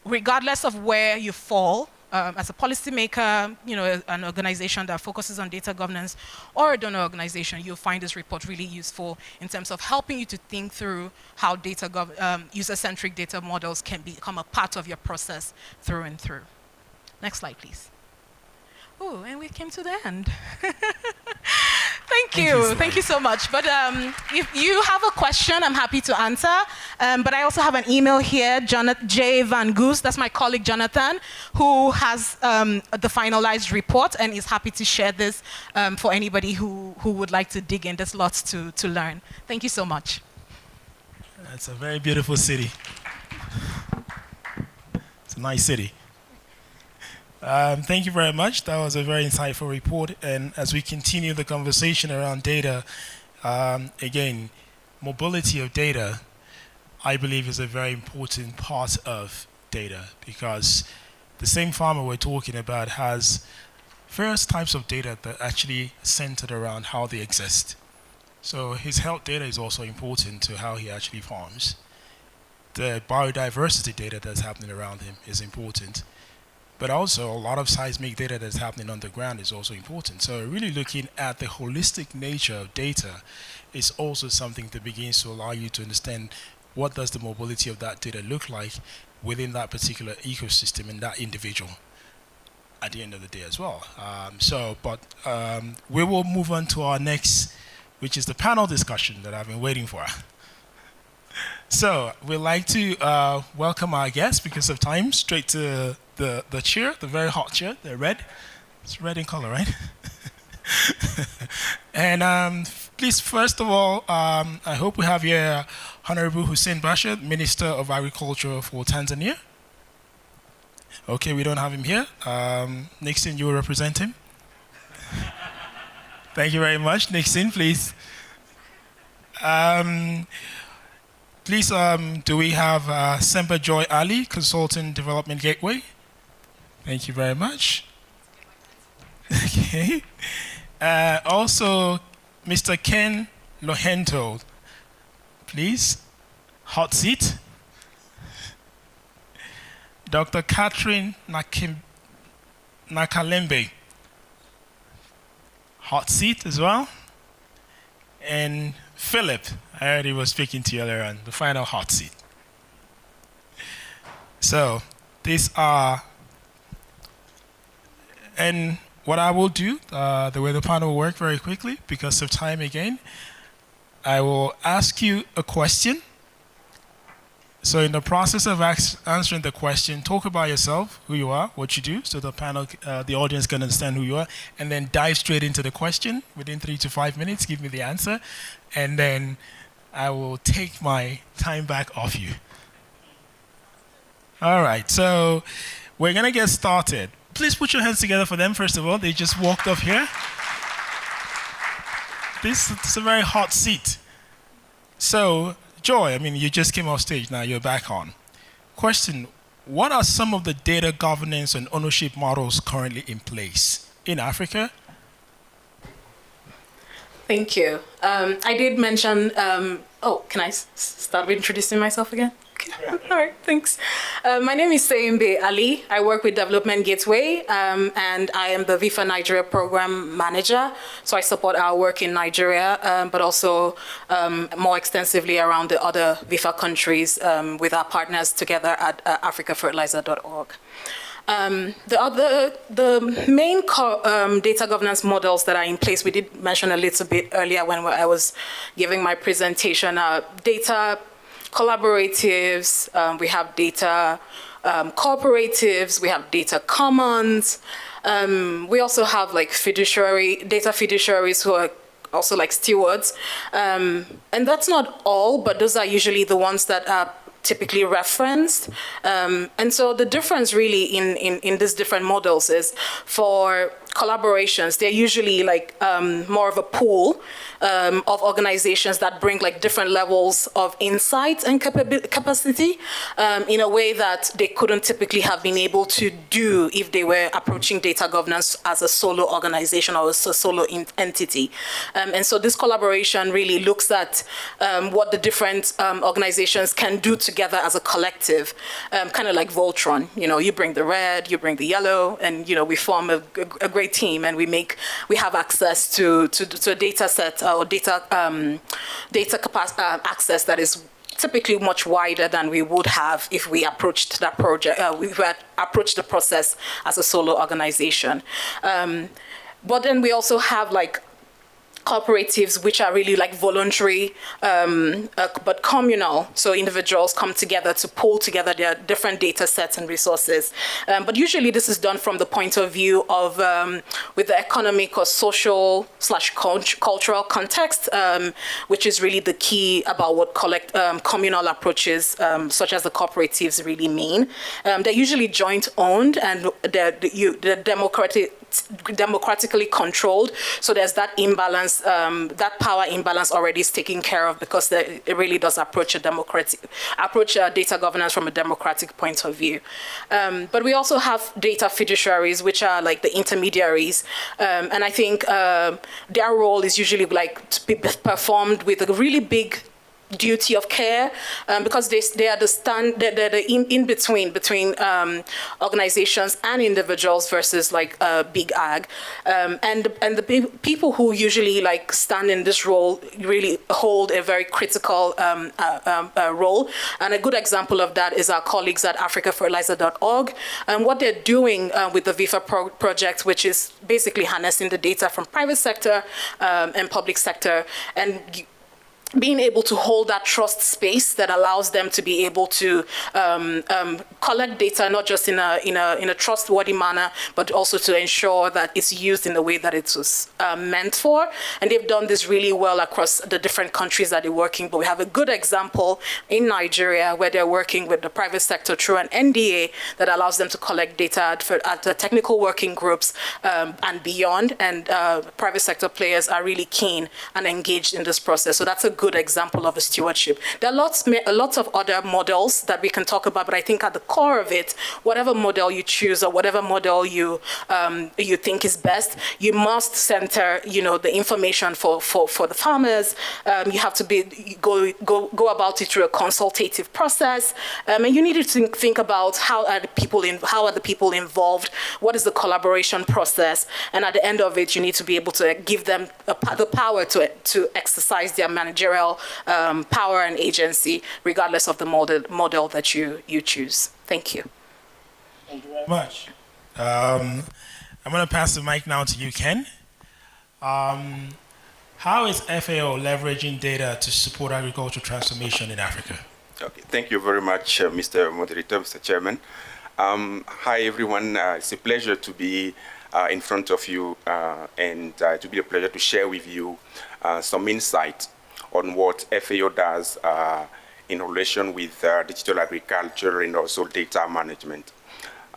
Regardless of where you fall, as a policymaker, an organization that focuses on data governance, or a donor organization, you'll find this report really useful in terms of helping you to think through how user-centric data models can become a part of your process through and through. Next slide, please. Oh, and we came to the end. Thank you so much. But if you have a question, I'm happy to answer. But I also have an email here, J. Van Goes, that's my colleague Jonathan, who has the finalized report and is happy to share this for anybody who would like to dig in. There's lots to learn. Thank you so much. It's a very beautiful city. It's a nice city. Thank you very much. That was a very insightful report. And as we continue the conversation around data, again, mobility of data, I believe, is a very important part of data, because the same farmer we're talking about has various types of data that actually centered around how they exist. So his health data is also important to how he actually farms. The biodiversity data that's happening around him is important. But also, a lot of seismic data that's happening on the ground is also important. So really looking at the holistic nature of data is also something that begins to allow you to understand what does the mobility of that data look like within that particular ecosystem and that individual at the end of the day as well. We will move on to our next, which is the panel discussion that I've been waiting for. So we'd like to welcome our guests, because of time, straight to the chair, the very hot chair, the red. It's red in color, right? And please, first of all, I hope we have here Honorable Hussein Bashir, Minister of Agriculture for Tanzania. Okay, we don't have him here. Nixon, you will represent him. Thank you very much. Nixon, please. Please, do we have Semba Joy Ali, Consultant Development Gateway? Thank you very much. Okay. Also, Mr. Ken Lohento, please. Hot seat. Dr. Catherine Nakalembe, hot seat as well. And Philip, I already was speaking to you earlier on, the final hot seat. So, these are, and what I will do, the way the panel will work very quickly, because of time again, I will ask you a question. So in the process of answering the question, talk about yourself, who you are, what you do, so the panel, the audience can understand who you are, and then dive straight into the question within 3 to 5 minutes, give me the answer, and then I will take my time back off you. All right, so we're gonna get started, please put your hands together for them, first of all. They just walked up here. This is a very hot seat. So, Joy, I mean, you just came off stage, now you're back on. Question, what are some of the data governance and ownership models currently in place in Africa? Thank you. I did mention, can I start with introducing myself again? Okay. All right, thanks. My name is Stewards Ali. I work with Development Gateway, and I am the VIFA Nigeria Program Manager. So I support our work in Nigeria, but also more extensively around the other VIFA countries with our partners together at africafertilizer.org. The main data governance models that are in place, we did mention a little bit earlier when I was giving my presentation, data collaboratives, we have data cooperatives, we have data commons. We also have like data fiduciaries who are also like stewards. And that's not all, but those are usually the ones that are typically referenced. And so the difference really in these different models is for collaborations, they're usually like more of a pool of organizations that bring like different levels of insight and capacity in a way that they couldn't typically have been able to do if they were approaching data governance as a solo organization or as a solo entity. And so this collaboration really looks at what the different organizations can do together as a collective, kind of like Voltron. You know, you bring the red, you bring the yellow, and you know we form a great team, and we have access to a data set or data access that is typically much wider than we would have if we approached that project. We had approached the process as a solo organization. But then we also have like cooperatives, which are really like voluntary, but communal. So individuals come together to pull together their different data sets and resources. But usually this is done from the point of view of, with the economic or social / cultural context, which is really the key about what communal approaches, such as the cooperatives, really mean. They're usually joint owned, and they're democratically controlled. So there's that imbalance, that power imbalance already is taken care of, because it really does approach data governance from a democratic point of view. But we also have data fiduciaries, which are like the intermediaries. And I think their role is usually like to be performed with a really big duty of care, because they are the in-between organizations and individuals versus like big ag, and the people who usually like stand in this role really hold a very critical role. And a good example of that is our colleagues at africafertilizer.org, and what they're doing with the VIFA project, which is basically harnessing the data from private sector and public sector, and being able to hold that trust space that allows them to be able to collect data, not just in a trustworthy manner, but also to ensure that it's used in the way that it was meant for. And they've done this really well across the different countries that they're working. But we have a good example in Nigeria where they're working with the private sector through an NDA that allows them to collect data at the technical working groups and beyond. And private sector players are really keen and engaged in this process. So that's a good example of a stewardship. There are lots of other models that we can talk about, but I think at the core of it, whatever model you choose or whatever model you think is best, you must center, the information for the farmers. You have to go about it through a consultative process, and you need to think about how are the people involved, what is the collaboration process, and at the end of it, you need to be able to give them the power to exercise their managerial power and agency, regardless of the model that you choose. Thank you. Thank you very much. I'm going to pass the mic now to you, Ken. How is FAO leveraging data to support agricultural transformation in Africa? Okay, thank you very much, Mr. Moderator, Mr. Chairman. Hi, everyone. It's a pleasure to be in front of you and to be a pleasure to share with you some insight on what FAO does in relation with digital agriculture and also data management.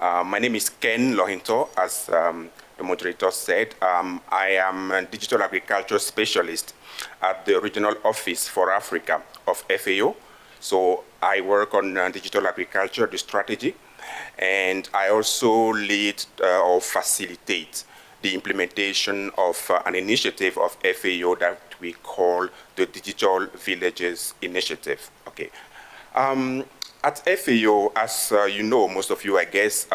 My name is Ken Lohinto, as the moderator said. I am a digital agriculture specialist at the regional office for Africa of FAO. So I work on digital agriculture, the strategy, and I also lead or facilitate the implementation of an initiative of FAO that we call the Digital Villages Initiative. Okay. At FAO, as you know, most of you, I guess,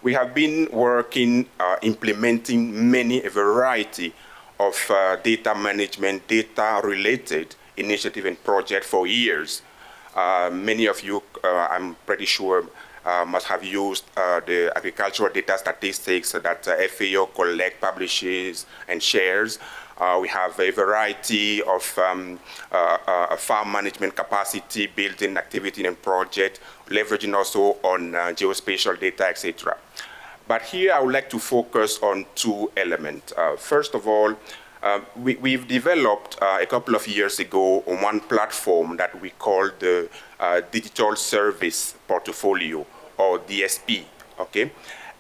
we have been working, implementing a variety of data management, data-related initiative and project for years. Many of you, I'm pretty sure, must have used the agricultural data statistics that FAO collect, publishes, and shares. We have a variety of farm management capacity building activity and project, leveraging also on geospatial data, etc. But here I would like to focus on two elements. First of all, we've developed a couple of years ago one platform that we call the Digital Service Portfolio, or DSP, okay?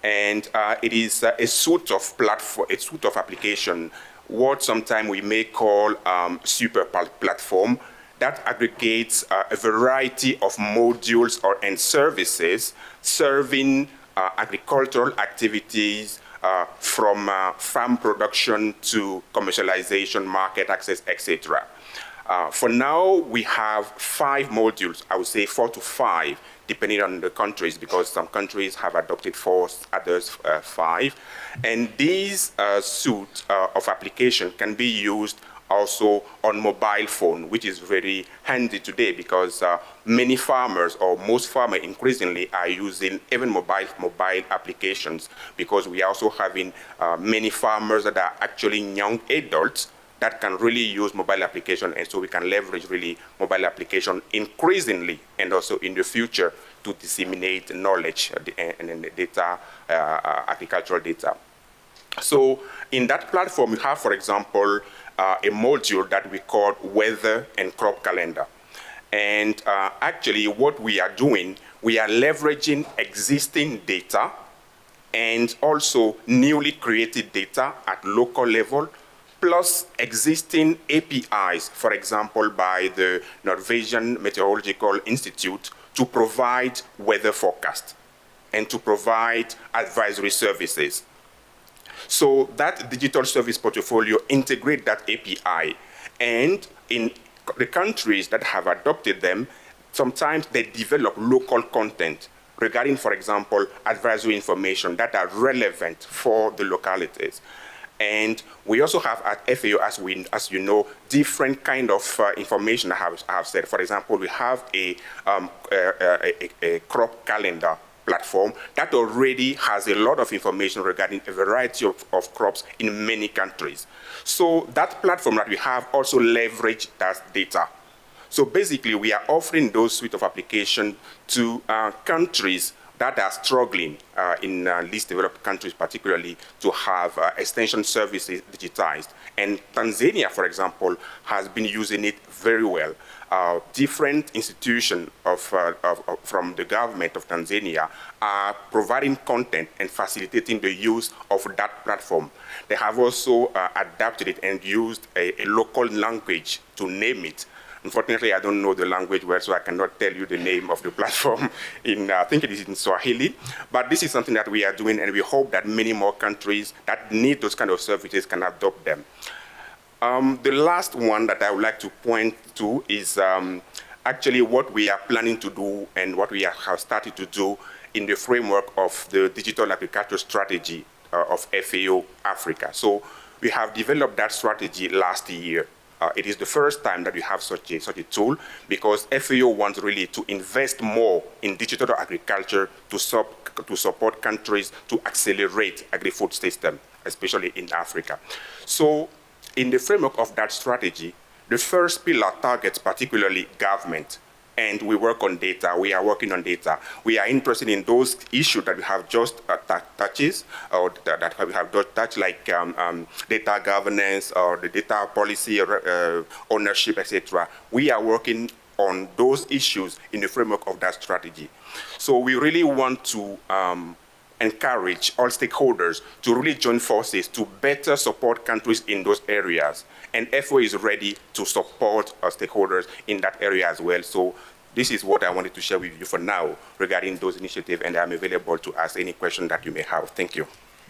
And it is a suite of application, what sometimes we may call super platform, that aggregates a variety of modules and services serving agricultural activities, from farm production to commercialization, market access, etc. For now, we have 5 modules, I would say 4 to 5, depending on the countries, because some countries have adopted 4, others 5. And these suite of application can be used also on mobile phone, which is very handy today because many farmers, or most farmers increasingly, are using even mobile applications, because we are also having many farmers that are actually young adults that can really use mobile application, and so we can leverage really mobile application increasingly and also in the future to disseminate knowledge and data, agricultural data. So in that platform, we have, for example, a module that we call Weather and Crop Calendar. And actually what we are doing, we are leveraging existing data and also newly created data at local level, plus existing APIs, for example, by the Norwegian Meteorological Institute to provide weather forecast and to provide advisory services. So that digital service portfolio integrates that API, and in the countries that have adopted them, sometimes they develop local content regarding, for example, advisory information that are relevant for the localities. And we also have at FAO, as you know, different kind of information I have said. For example, we have a crop calendar platform that already has a lot of information regarding a variety of crops in many countries. So that platform that we have also leverage that data. So basically, we are offering those suite of applications to countries that are struggling in least developed countries, particularly, to have extension services digitized. And Tanzania, for example, has been using it very well. Different institutions from the government of Tanzania are providing content and facilitating the use of that platform. They have also adapted it and used a local language to name it. Unfortunately, I don't know the language well, so I cannot tell you the name of the platform. I think it is in Swahili. But this is something that we are doing, and we hope that many more countries that need those kind of services can adopt them. The last one that I would like to point to is actually what we are planning to do and what we have started to do in the framework of the digital agriculture strategy of FAO Africa. So we have developed that strategy last year. It is the first time that we have such a tool, because FAO wants really to invest more in digital agriculture to support countries to accelerate agri-food system, especially in Africa. So in the framework of that strategy, the first pillar targets particularly government, and we work on data. We are working on data. We are interested in those issues that we have just touches, or that we have just touched, like data governance or the data policy, ownership, etc. We are working on those issues in the framework of that strategy. So we really want to encourage all stakeholders to really join forces to better support countries in those areas. And FO is ready to support our stakeholders in that area as well. So this is what I wanted to share with you for now regarding those initiatives, and I'm available to ask any question that you may have. Thank you.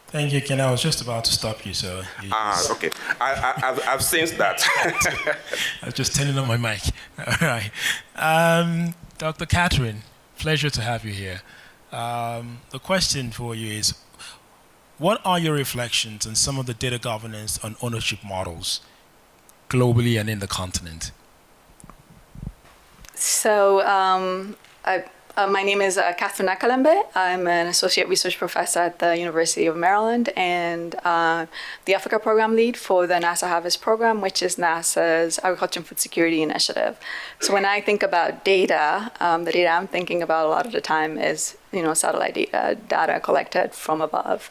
Thank you, Ken. I was just about to stop you, so. Okay. I've sensed that. I was just turning on my mic. All right. Dr. Catherine, pleasure to have you here. The question for you is, what are your reflections on some of the data governance and ownership models globally and in the continent? So my name is Catherine Akalembe. I'm an associate research professor at the University of Maryland and the Africa program lead for the NASA Harvest program, which is NASA's Agriculture and Food Security Initiative. So when I think about data, the data I'm thinking about a lot of the time is, satellite data collected from above.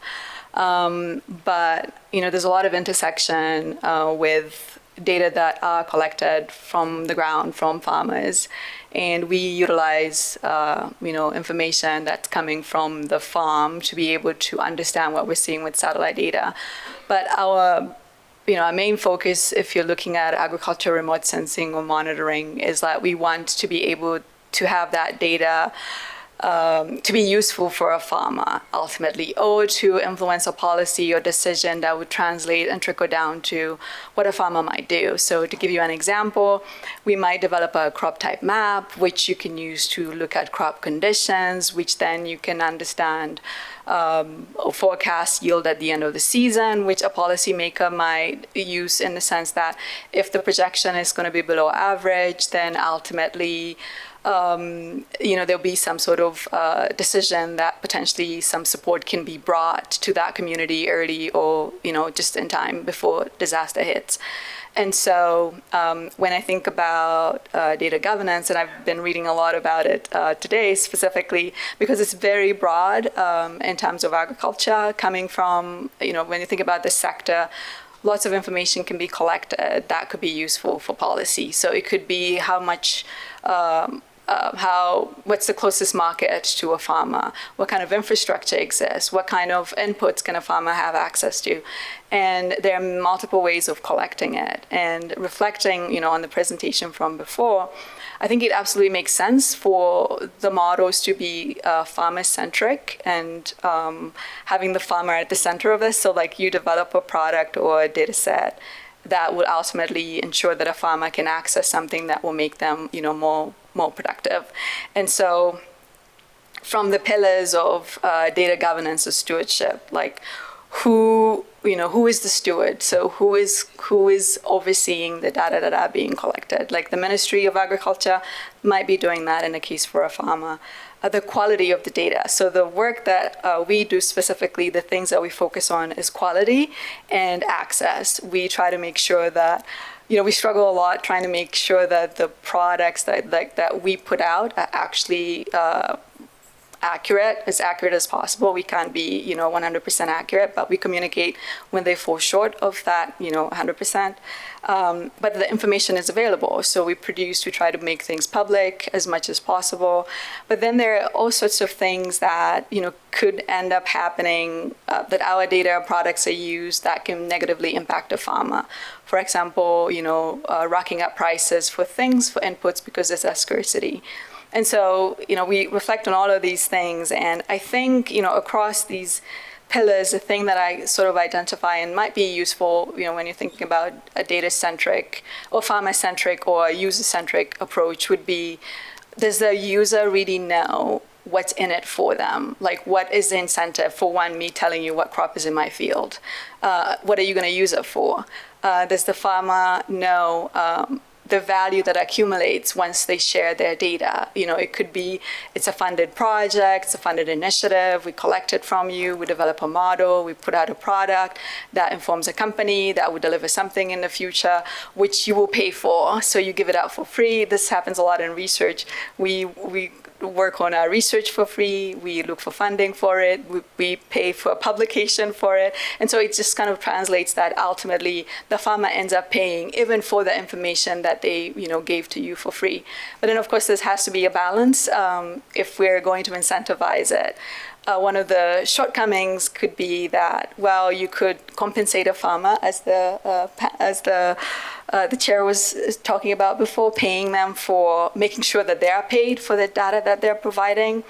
But, there's a lot of intersection with data that are collected from the ground, from farmers. And we utilize, information that's coming from the farm to be able to understand what we're seeing with satellite data. But our main focus, if you're looking at agriculture remote sensing or monitoring, is that we want to be able to have that data to be useful for a farmer ultimately, or to influence a policy or decision that would translate and trickle down to what a farmer might do. So to give you an example, we might develop a crop type map, which you can use to look at crop conditions, which then you can understand or forecast yield at the end of the season, which a policymaker might use in the sense that if the projection is going to be below average, then ultimately there'll be some sort of decision that potentially some support can be brought to that community early or, just in time before disaster hits. And so when I think about data governance, and I've been reading a lot about it today specifically, because it's very broad in terms of agriculture, coming from, when you think about the sector, lots of information can be collected that could be useful for policy. So it could be how much what's the closest market to a farmer? What kind of infrastructure exists? What kind of inputs can a farmer have access to? And there are multiple ways of collecting it. And reflecting, on the presentation from before, I think it absolutely makes sense for the models to be farmer-centric and having the farmer at the center of this. So like you develop a product or a data set that will ultimately ensure that a farmer can access something that will make them, more productive. And so from the pillars of data governance or stewardship, like who is the steward? So who is overseeing the data that are being collected? Like the Ministry of Agriculture might be doing that in a case for a farmer. The quality of the data. So the work that we do specifically, the things that we focus on is quality and access. We try to make sure that, we struggle a lot trying to make sure that the products that we put out are actually as accurate as possible. We can't be, 100% accurate, but we communicate when they fall short of that, 100%. But the information is available. So we try to make things public as much as possible. But then there are all sorts of things that, could end up happening that our data products are used that can negatively impact a farmer. For example, rocking up prices for inputs because there's a scarcity. And so, we reflect on all of these things. And I think, across these pillars, the thing that I sort of identify and might be useful, when you're thinking about a data-centric or farmer-centric or user-centric approach would be, does the user really know what's in it for them? Like, what is the incentive for me telling you what crop is in my field? What are you going to use it for? Does the farmer know the value that accumulates once they share their data? It could be, it's a funded project, it's a funded initiative, we collect it from you, we develop a model, we put out a product that informs a company that will deliver something in the future, which you will pay for. So you give it out for free. This happens a lot in research. We work on our research for free. We look for funding for it. We pay for publication for it. And so it just kind of translates that ultimately the farmer ends up paying even for the information that they gave to you for free. But then, of course, there has to be a balance if we're going to incentivize it. One of the shortcomings could be that, well, you could compensate a farmer, as the chair was talking about before, paying them for making sure that they are paid for the data that they're providing.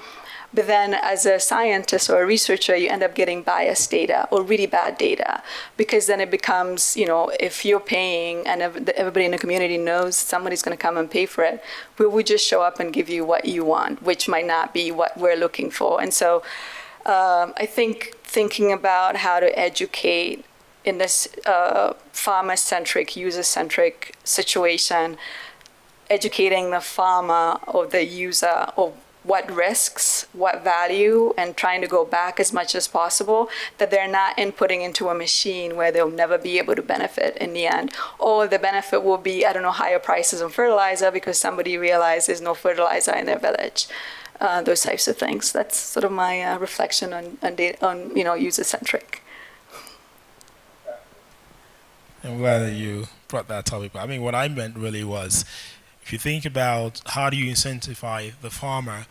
But then as a scientist or a researcher, you end up getting biased data or really bad data, because then it becomes, if you're paying and everybody in the community knows somebody's going to come and pay for it, we would just show up and give you what you want, which might not be what we're looking for. And so I think thinking about how to educate in this farmer-centric, user-centric situation, educating the farmer or the user of what risks, what value, and trying to go back as much as possible, that they're not inputting into a machine where they'll never be able to benefit in the end. Or the benefit will be, higher prices on fertilizer because somebody realized there's no fertilizer in their village. Those types of things. That's sort of my reflection on user-centric. I'm glad that you brought that topic up. I mean, what I meant really was, if you think about how do you incentivize the farmer,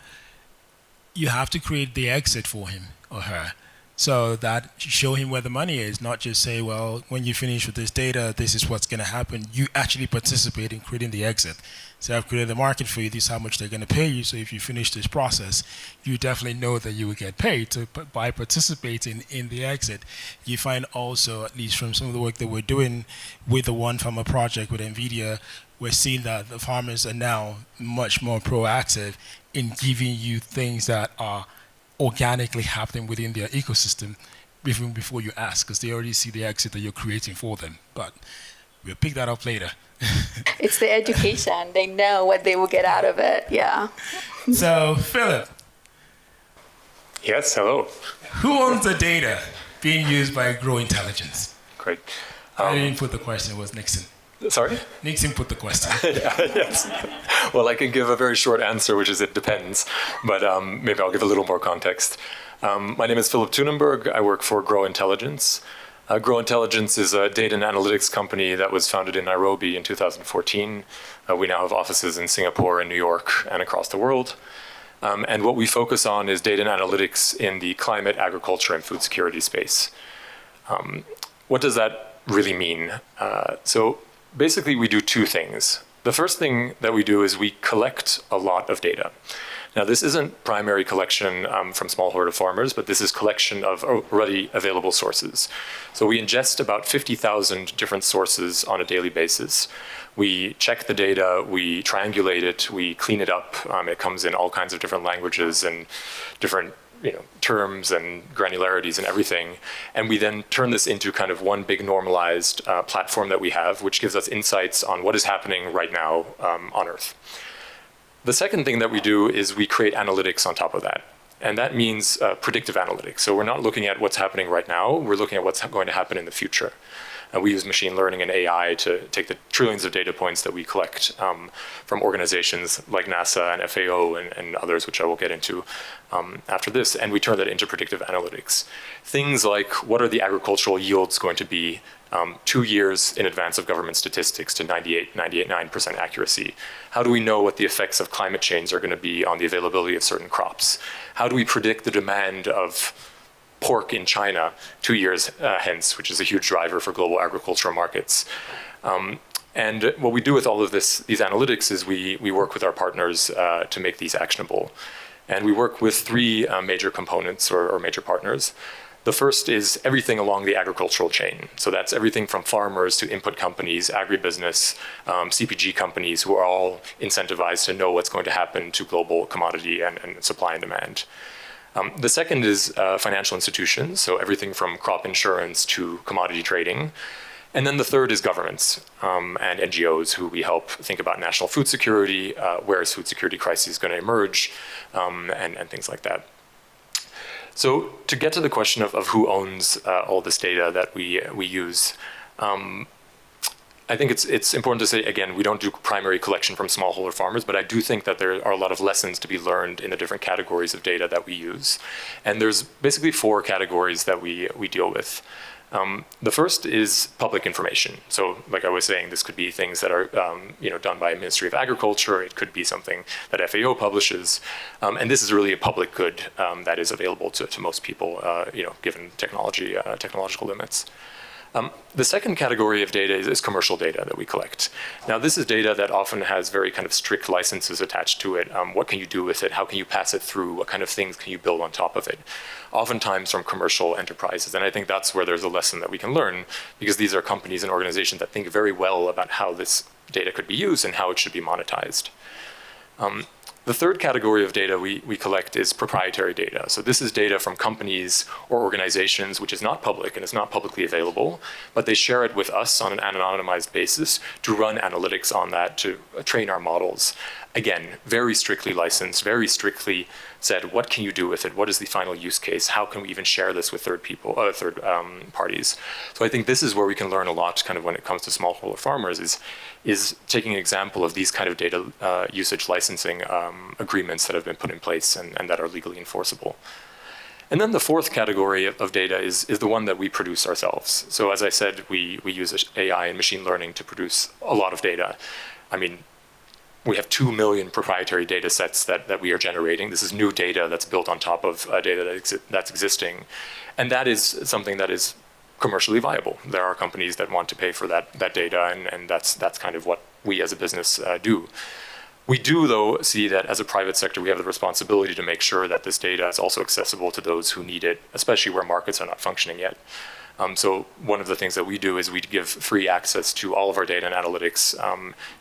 you have to create the exit for him or her. So that you show him where the money is, not just say, well, when you finish with this data, this is what's going to happen. You actually participate in creating the exit. So I've created the market for you, this is how much they're going to pay you. So if you finish this process, you definitely know that you will get paid. So by participating in the exit, you find also, at least from some of the work that we're doing with the One Farmer project with NVIDIA, we're seeing that the farmers are now much more proactive in giving you things that are organically happening within their ecosystem even before you ask, because they already see the exit that you're creating for them. But we'll pick that up later. It's the education. They know what they will get out of it. Yeah. So, Philip. Yes, hello. Who owns the data being used by Grow Intelligence? Great. I didn't put the question, it was Nixon. Sorry? Nixon put the question. Yes. Well, I can give a very short answer, which is it depends, but maybe I'll give a little more context. My name is Philip Thunenberg. I work for Grow Intelligence. Grow Intelligence is a data and analytics company that was founded in Nairobi in 2014. We now have offices in Singapore and New York and across the world. And what we focus on is data and analytics in the climate, agriculture, and food security space. What does that really mean? So basically, we do two things. The first thing that we do is we collect a lot of data. Now, this isn't primary collection from smallholder farmers, but this is collection of already available sources. So we ingest about 50,000 different sources on a daily basis. We check the data, we triangulate it, we clean it up. It comes in all kinds of different languages and different terms and granularities and everything. And we then turn this into kind of one big normalized platform that we have, which gives us insights on what is happening right now on Earth. The second thing that we do is we create analytics on top of that. And that means predictive analytics. So we're not looking at what's happening right now, we're looking at what's going to happen in the future. We use machine learning and AI to take the trillions of data points that we collect from organizations like NASA and FAO and others, which I will get into after this, and we turn that into predictive analytics. Things like, what are the agricultural yields going to be 2 years in advance of government statistics to 98.9% accuracy? How do we know what the effects of climate change are going to be on the availability of certain crops? How do we predict the demand of pork in China 2 years hence, which is a huge driver for global agricultural markets? And what we do with all of these analytics is we work with our partners to make these actionable. And we work with three major components or major partners. The first is everything along the agricultural chain. So that's everything from farmers to input companies, agribusiness, CPG companies, who are all incentivized to know what's going to happen to global commodity and supply and demand. The second is financial institutions, so everything from crop insurance to commodity trading. And then the third is governments and NGOs, who we help think about national food security, where is food security crisis going to emerge, and things like that. So to get to the question of who owns all this data that we use, I think it's important to say, again, we don't do primary collection from smallholder farmers, but I do think that there are a lot of lessons to be learned in the different categories of data that we use. And there's basically 4 categories that we deal with. The first is public information. So like I was saying, this could be things that are done by Ministry of Agriculture. It could be something that FAO publishes. And this is really a public good that is available to most people, given technological limits. The second category of data is commercial data that we collect. Now, this is data that often has very kind of strict licenses attached to it. What can you do with it? How can you pass it through? What kind of things can you build on top of it? Oftentimes from commercial enterprises. And I think that's where there's a lesson that we can learn, because these are companies and organizations that think very well about how this data could be used and how it should be monetized. The third category of data we collect is proprietary data. So this is data from companies or organizations which is not public and is not publicly available, but they share it with us on an anonymized basis to run analytics on that, to train our models. Again, very strictly licensed, very strictly said, what can you do with it? What is the final use case? How can we even share this with third parties? So I think this is where we can learn a lot kind of when it comes to smallholder farmers is taking an example of these kind of data usage licensing agreements that have been put in place and that are legally enforceable. And then the fourth category of data is the one that we produce ourselves. So as I said, we use AI and machine learning to produce a lot of data. I mean, we have 2 million proprietary data sets that we are generating. This is new data that's built on top of data that's existing. And that is something that is commercially viable. There are companies that want to pay for that data, and that's kind of what we as a business do. We do, though, see that as a private sector, we have the responsibility to make sure that this data is also accessible to those who need it, especially where markets are not functioning yet. So one of the things that we do is we give free access to all of our data and analytics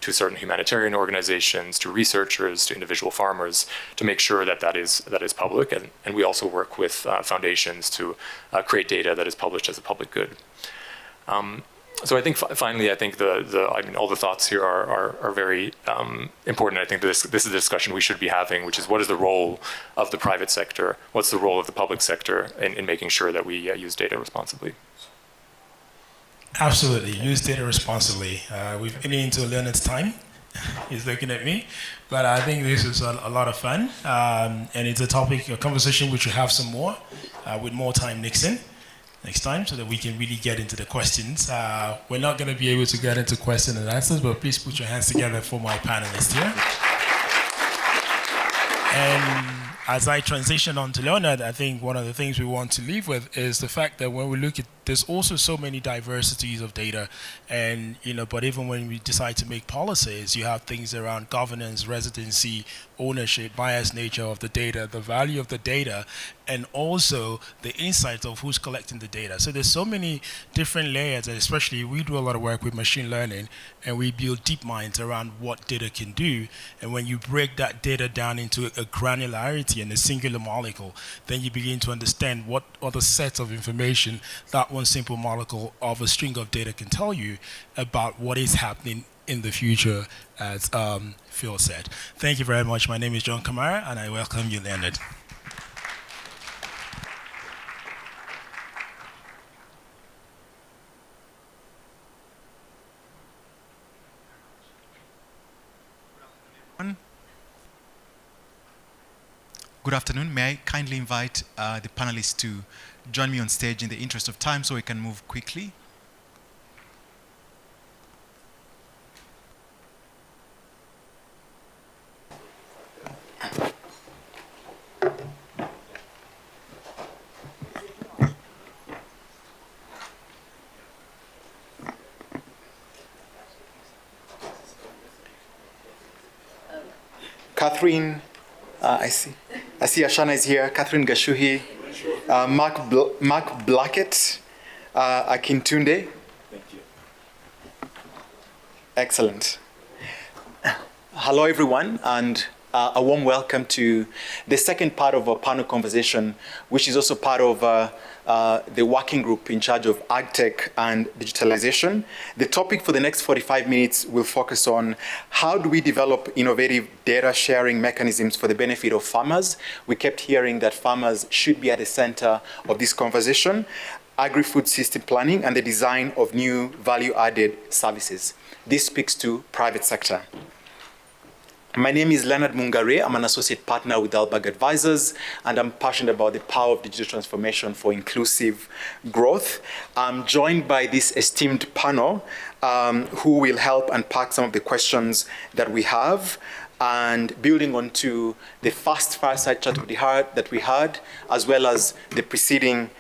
to certain humanitarian organizations, to researchers, to individual farmers, to make sure that is public. And we also work with foundations to create data that is published as a public good. So I think finally, I think all the thoughts here are very important. I think this is a discussion we should be having, which is what is the role of the private sector? What's the role of the public sector in making sure that we use data responsibly? Absolutely, use data responsibly. We've been into Leonard's time. He's looking at me, but I think this is a lot of fun, and it's a conversation which will have some more with more time next time, so that we can really get into the questions. We're not going to be able to get into questions and answers, but please put your hands together for my panelists here. And as I transition on to Leonard, I think one of the things we want to leave with is the fact that when we look at, there's also so many diversities of data, and but even when we decide to make policies, you have things around governance, residency, ownership, bias nature of the data, the value of the data, and also the insights of who's collecting the data. So there's so many different layers, and especially we do a lot of work with machine learning, and we build deep minds around what data can do. And when you break that data down into a granularity and a singular molecule, then you begin to understand what other sets of information that one simple molecule of a string of data can tell you about what is happening in the future, as Phil said. Thank you very much. My name is John Kamara, and I welcome you, Leonard. Good afternoon. May I kindly invite the panelists to join me on stage in the interest of time so we can move quickly. Catherine, I see Ashana is here. Catherine Gashuhi, Mark Blackett, Akintunde. Thank you. Excellent. Hello, everyone, and a warm welcome to the second part of our panel conversation, which is also part of the working group in charge of AgTech and digitalization. The topic for the next 45 minutes will focus on how do we develop innovative data sharing mechanisms for the benefit of farmers. We kept hearing that farmers should be at the center of this conversation. agri-food system planning, and the design of new value-added services. This speaks to private sector. My name is Leonard Mungare. I'm an associate partner with Alberg Advisors, and I'm passionate about the power of digital transformation for inclusive growth. I'm joined by this esteemed panel who will help unpack some of the questions that we have, and building on to the first fireside chat that we had, as well as the preceding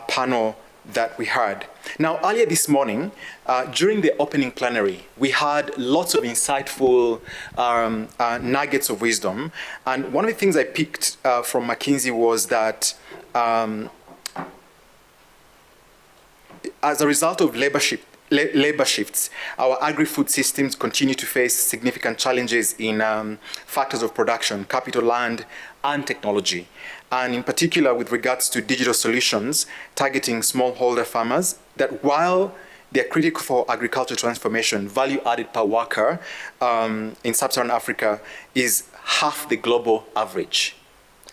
panel that we had. Now, earlier this morning, during the opening plenary, we had lots of insightful nuggets of wisdom. And one of the things I picked from McKinsey was that as a result of labor shifts, our agri-food systems continue to face significant challenges in factors of production, capital, land, and technology. And in particular, with regards to digital solutions targeting smallholder farmers, that while they're critical for agricultural transformation, value added per worker in sub-Saharan Africa is half the global average.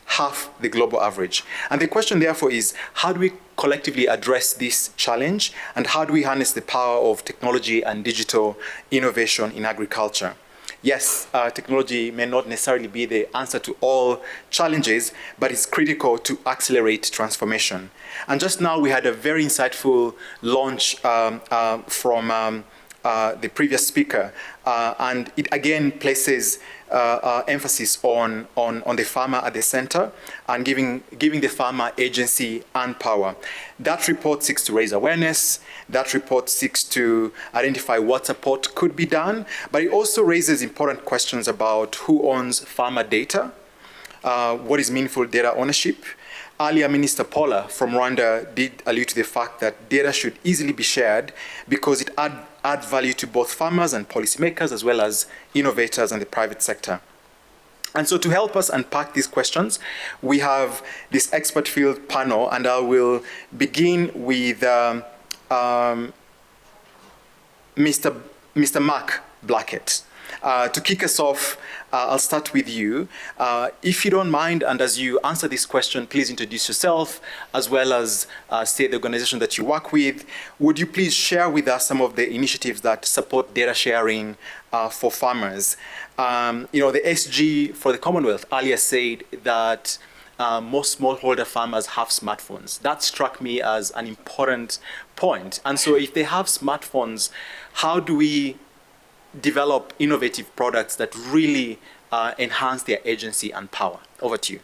Half the global average. And the question, therefore, is how do we collectively address this challenge, and how do we harness the power of technology and digital innovation in agriculture? Yes, technology may not necessarily be the answer to all challenges, but it's critical to accelerate transformation. And just now we had a very insightful launch from the previous speaker, and it again places emphasis on the farmer at the center and giving the farmer agency and power. That report seeks to raise awareness. That report seeks to identify what support could be done, but it also raises important questions about who owns farmer data, what is meaningful data ownership. Earlier, Minister Paula from Rwanda did allude to the fact that data should easily be shared because it adds value to both farmers and policymakers, as well as innovators and the private sector. And so to help us unpack these questions, we have this expert field panel, and I will begin with Mr. Mark Blackett. To kick us off, I'll start with you. If you don't mind, and as you answer this question, please introduce yourself, as well as state the organization that you work with. Would you please share with us some of the initiatives that support data sharing for farmers? The SG for the Commonwealth earlier said that most smallholder farmers have smartphones. That struck me as an important point. And so if they have smartphones, how do we develop innovative products that really enhance their agency and power? Over to you.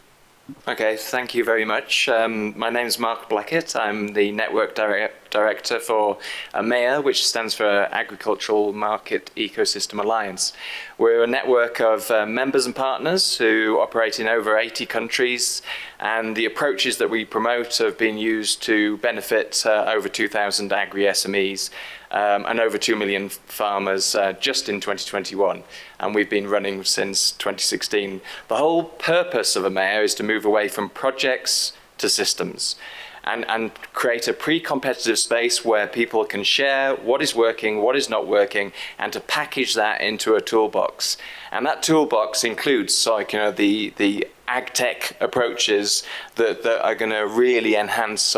Okay, thank you very much. My name is Mark Blackett. I'm the Network Director for AMEA, which stands for Agricultural Market Ecosystem Alliance. We're a network of members and partners who operate in over 80 countries, and the approaches that we promote have been used to benefit over 2,000 agri-SMEs and over 2 million farmers just in 2021. And we've been running since 2016. The whole purpose of AMEA is to move away from projects to systems and create a pre-competitive space where people can share what is working, what is not working, and to package that into a toolbox. And that toolbox includes the ag tech approaches that are going to really enhance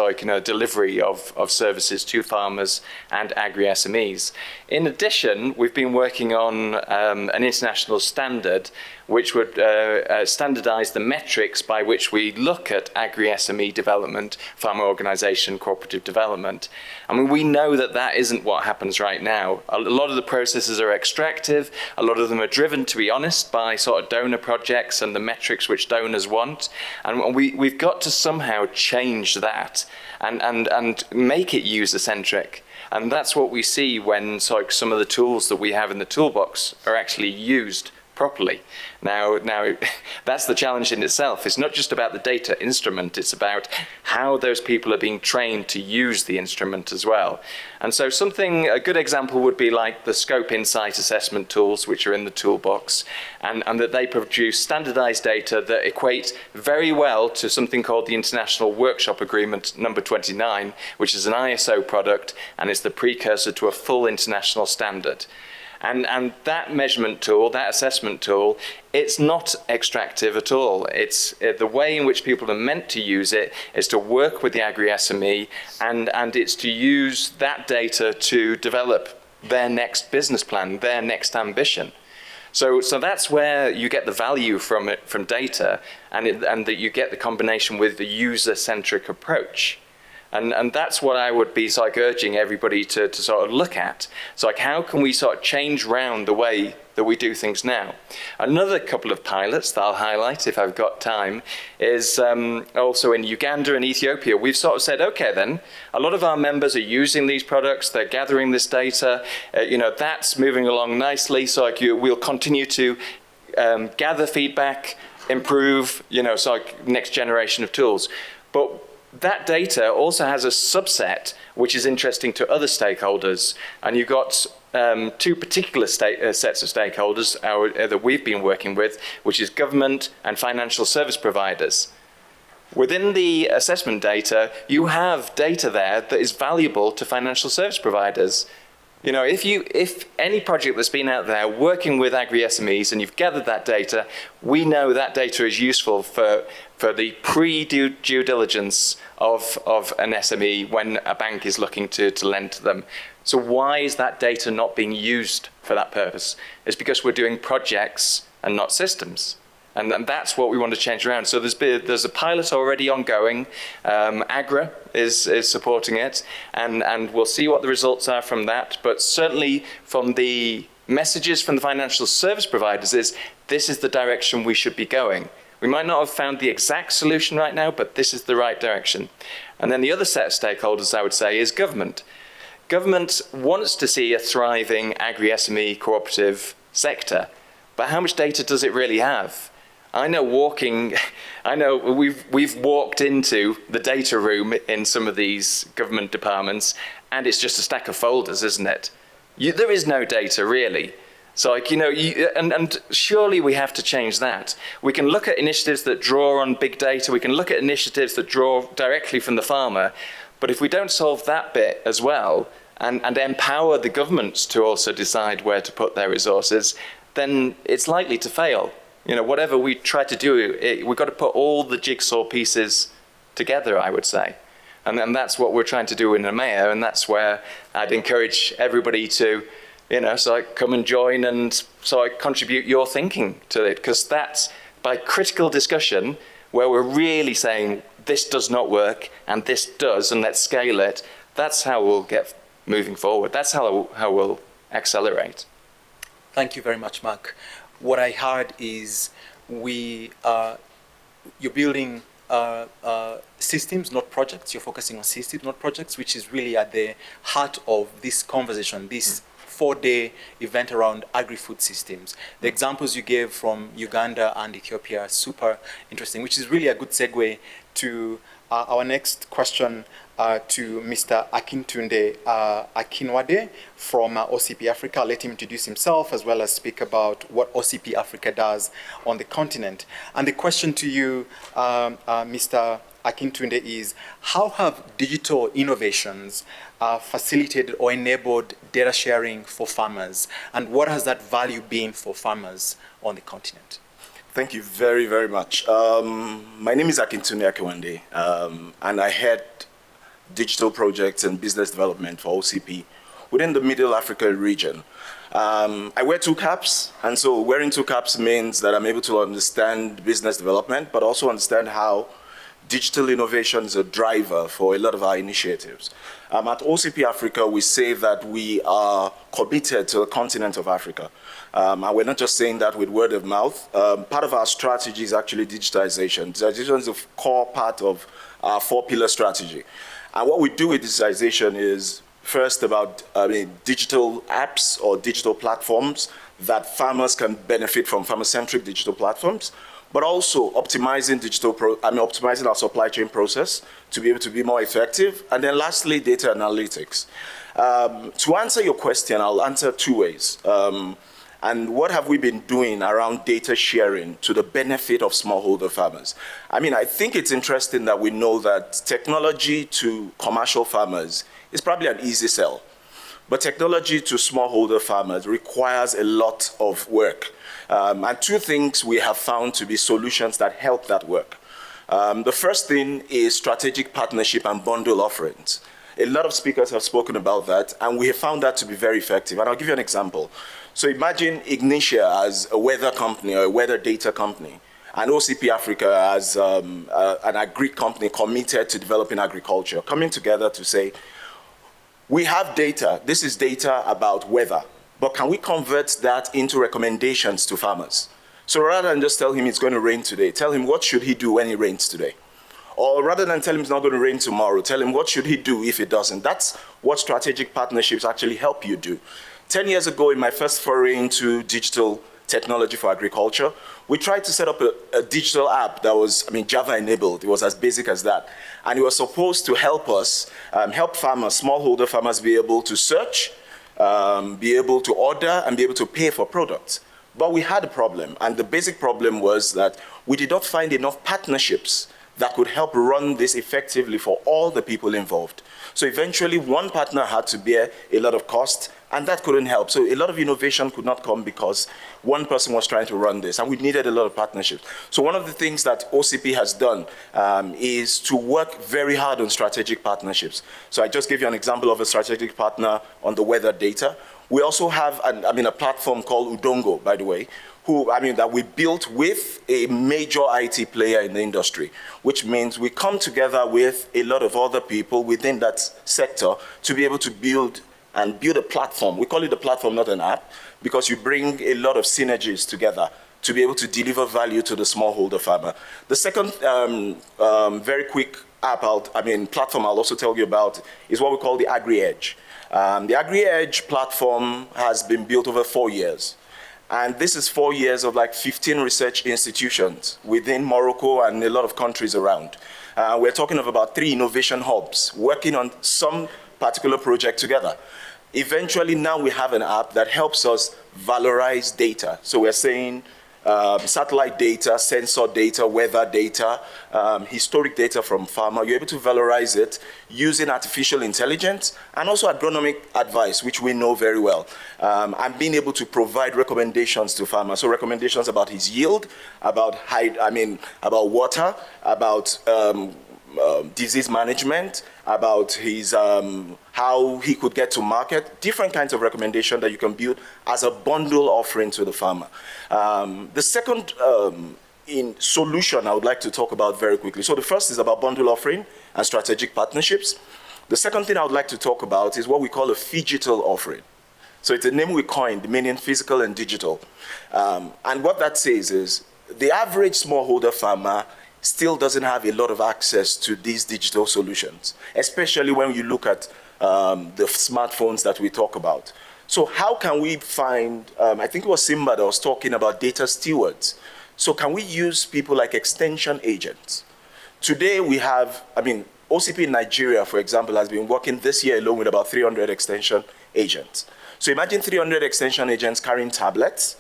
delivery of services to farmers and agri-SMEs. In addition, we've been working on an international standard which would standardize the metrics by which we look at agri-SME development, farmer organization, cooperative development. I mean, we know that that isn't what happens right now. A lot of the processes are extractive. A lot of them are driven, to be honest, by sort of donor projects and the metrics which donors want. And we've got to somehow change that and make it user-centric. And that's what we see when some of the tools that we have in the toolbox are actually used properly. Now that's the challenge in itself. It's not just about the data instrument, it's about how those people are being trained to use the instrument as well. And so a good example would be like the scope insight assessment tools which are in the toolbox, and that they produce standardized data that equate very well to something called the International Workshop Agreement number 29, which is an ISO product, and it's the precursor to a full international standard. And that measurement tool, that assessment tool, it's not extractive at all. It's the way in which people are meant to use it is to work with the agri-SME, and it's to use that data to develop their next business plan, their next ambition. So that's where you get the value from it, from data, and that you get the combination with the user-centric approach. And that's what I would be urging everybody to sort of look at. So how can we sort of change round the way that we do things now? Another couple of pilots that I'll highlight if I've got time is also in Uganda and Ethiopia. We've sort of said, okay then, a lot of our members are using these products, they're gathering this data, that's moving along nicely, so we'll continue to gather feedback, improve, next generation of tools. But that data also has a subset which is interesting to other stakeholders, and you've got two particular sets of stakeholders that we've been working with, which is government and financial service providers. Within the assessment data, you have data there that is valuable to financial service providers. If any project that's been out there working with agri-SMEs and you've gathered that data, we know that data is useful for the pre-due diligence of an SME when a bank is looking to lend to them. So why is that data not being used for that purpose? It's because we're doing projects and not systems. And that's what we want to change around. So there's a pilot already ongoing. AGRA is supporting it, and we'll see what the results are from that. But certainly from the messages from the financial service providers this is the direction we should be going. We might not have found the exact solution right now, but this is the right direction. And then the other set of stakeholders, I would say, is government. Government wants to see a thriving agri-SME cooperative sector, but how much data does it really have? I know we've walked into the data room in some of these government departments, and it's just a stack of folders, isn't it? There is no data really. So and surely we have to change that. We can look at initiatives that draw on big data, we can look at initiatives that draw directly from the farmer, but if we don't solve that bit as well, and empower the governments to also decide where to put their resources, then it's likely to fail. Whatever we try to do, we've got to put all the jigsaw pieces together, I would say. And that's what we're trying to do in EMEA, and that's where I'd encourage everybody to, come and join and contribute your thinking to it, because that's by critical discussion where we're really saying this does not work and this does, and let's scale it. That's how we'll get moving forward. That's how we'll accelerate. Thank you very much, Mark. What I heard is you're building systems, not projects. You're focusing on systems, not projects, which is really at the heart of this conversation, this 4-day event around agri-food systems. The examples you gave from Uganda and Ethiopia are super interesting, which is really a good segue to our next question to Mr. Akintunde Akinwade from OCP Africa. I'll let him introduce himself as well as speak about what OCP Africa does on the continent. And the question to you, Mr. Akintunde, is how have digital innovations facilitated or enabled data sharing for farmers? And what has that value been for farmers on the continent? Thank you very, very much. My name is Akintunde Akinwade, and I head digital projects and business development for OCP within the Middle Africa region. I wear two caps, and so wearing two caps means that I'm able to understand business development, but also understand how digital innovation is a driver for a lot of our initiatives. At OCP Africa, we say that we are committed to the continent of Africa. And we're not just saying that with word of mouth. Part of our strategy is actually digitization. Digitization is a core part of our 4-pillar strategy. And what we do with digitization is first about digital apps or digital platforms that farmers can benefit from, farmer-centric digital platforms, but also optimizing optimizing our supply chain process to be able to be more effective. And then lastly, data analytics. To answer your question, I'll answer 2 ways. And what have we been doing around data sharing to the benefit of smallholder farmers? I think it's interesting that we know that technology to commercial farmers is probably an easy sell. But technology to smallholder farmers requires a lot of work. And two things we have found to be solutions that help that work. The first thing is strategic partnership and bundle offerings. A lot of speakers have spoken about that, and we have found that to be very effective. And I'll give you an example. So imagine Ignitia as a weather company or a weather data company, and OCP Africa as an agri company committed to developing agriculture, coming together to say, we have data, this is data about weather, but can we convert that into recommendations to farmers? So rather than just tell him it's going to rain today, tell him what should he do when it rains today. Or rather than tell him it's not going to rain tomorrow, tell him what should he do if it doesn't. That's what strategic partnerships actually help you do. 10 years ago, in my first foray into digital technology for agriculture, we tried to set up a digital app that was, Java enabled. It was as basic as that. And it was supposed to help us, help farmers, smallholder farmers, be able to search, be able to order, and be able to pay for products. But we had a problem, and the basic problem was that we did not find enough partnerships that could help run this effectively for all the people involved. So eventually, one partner had to bear a lot of cost, and that couldn't help. So a lot of innovation could not come because one person was trying to run this, and we needed a lot of partnerships. So one of the things that OCP has done is to work very hard on strategic partnerships. So I just gave you an example of a strategic partner on the weather data. We also have a platform called Udongo, by the way, that we built with a major IT player in the industry, which means we come together with a lot of other people within that sector to be able to build a platform. We call it a platform, not an app, because you bring a lot of synergies together to be able to deliver value to the smallholder farmer. The second very quick platform I'll also tell you about is what we call the AgriEdge. The AgriEdge platform has been built over 4 years. And this is 4 years of 15 research institutions within Morocco and a lot of countries around. We're talking of about 3 innovation hubs working on some particular project together. Eventually, now we have an app that helps us valorize data. So we're saying satellite data, sensor data, weather data, historic data from farmer. You're able to valorize it using artificial intelligence and also agronomic advice, which we know very well, and being able to provide recommendations to farmers. So recommendations about his yield, about about water, about disease management, about his how he could get to market, different kinds of recommendations that you can build as a bundle offering to the farmer. The second solution I would like to talk about very quickly. So the first is about bundle offering and strategic partnerships. The second thing I would like to talk about is what we call a phygital offering. So it's a name we coined, meaning physical and digital. And what that says is the average smallholder farmer still doesn't have a lot of access to these digital solutions, especially when you look at the smartphones that we talk about. So how can we find, I think it was Simba that was talking about data stewards. So can we use people like extension agents? Today we have, OCP in Nigeria, for example, has been working this year alone with about 300 extension agents. So imagine 300 extension agents carrying tablets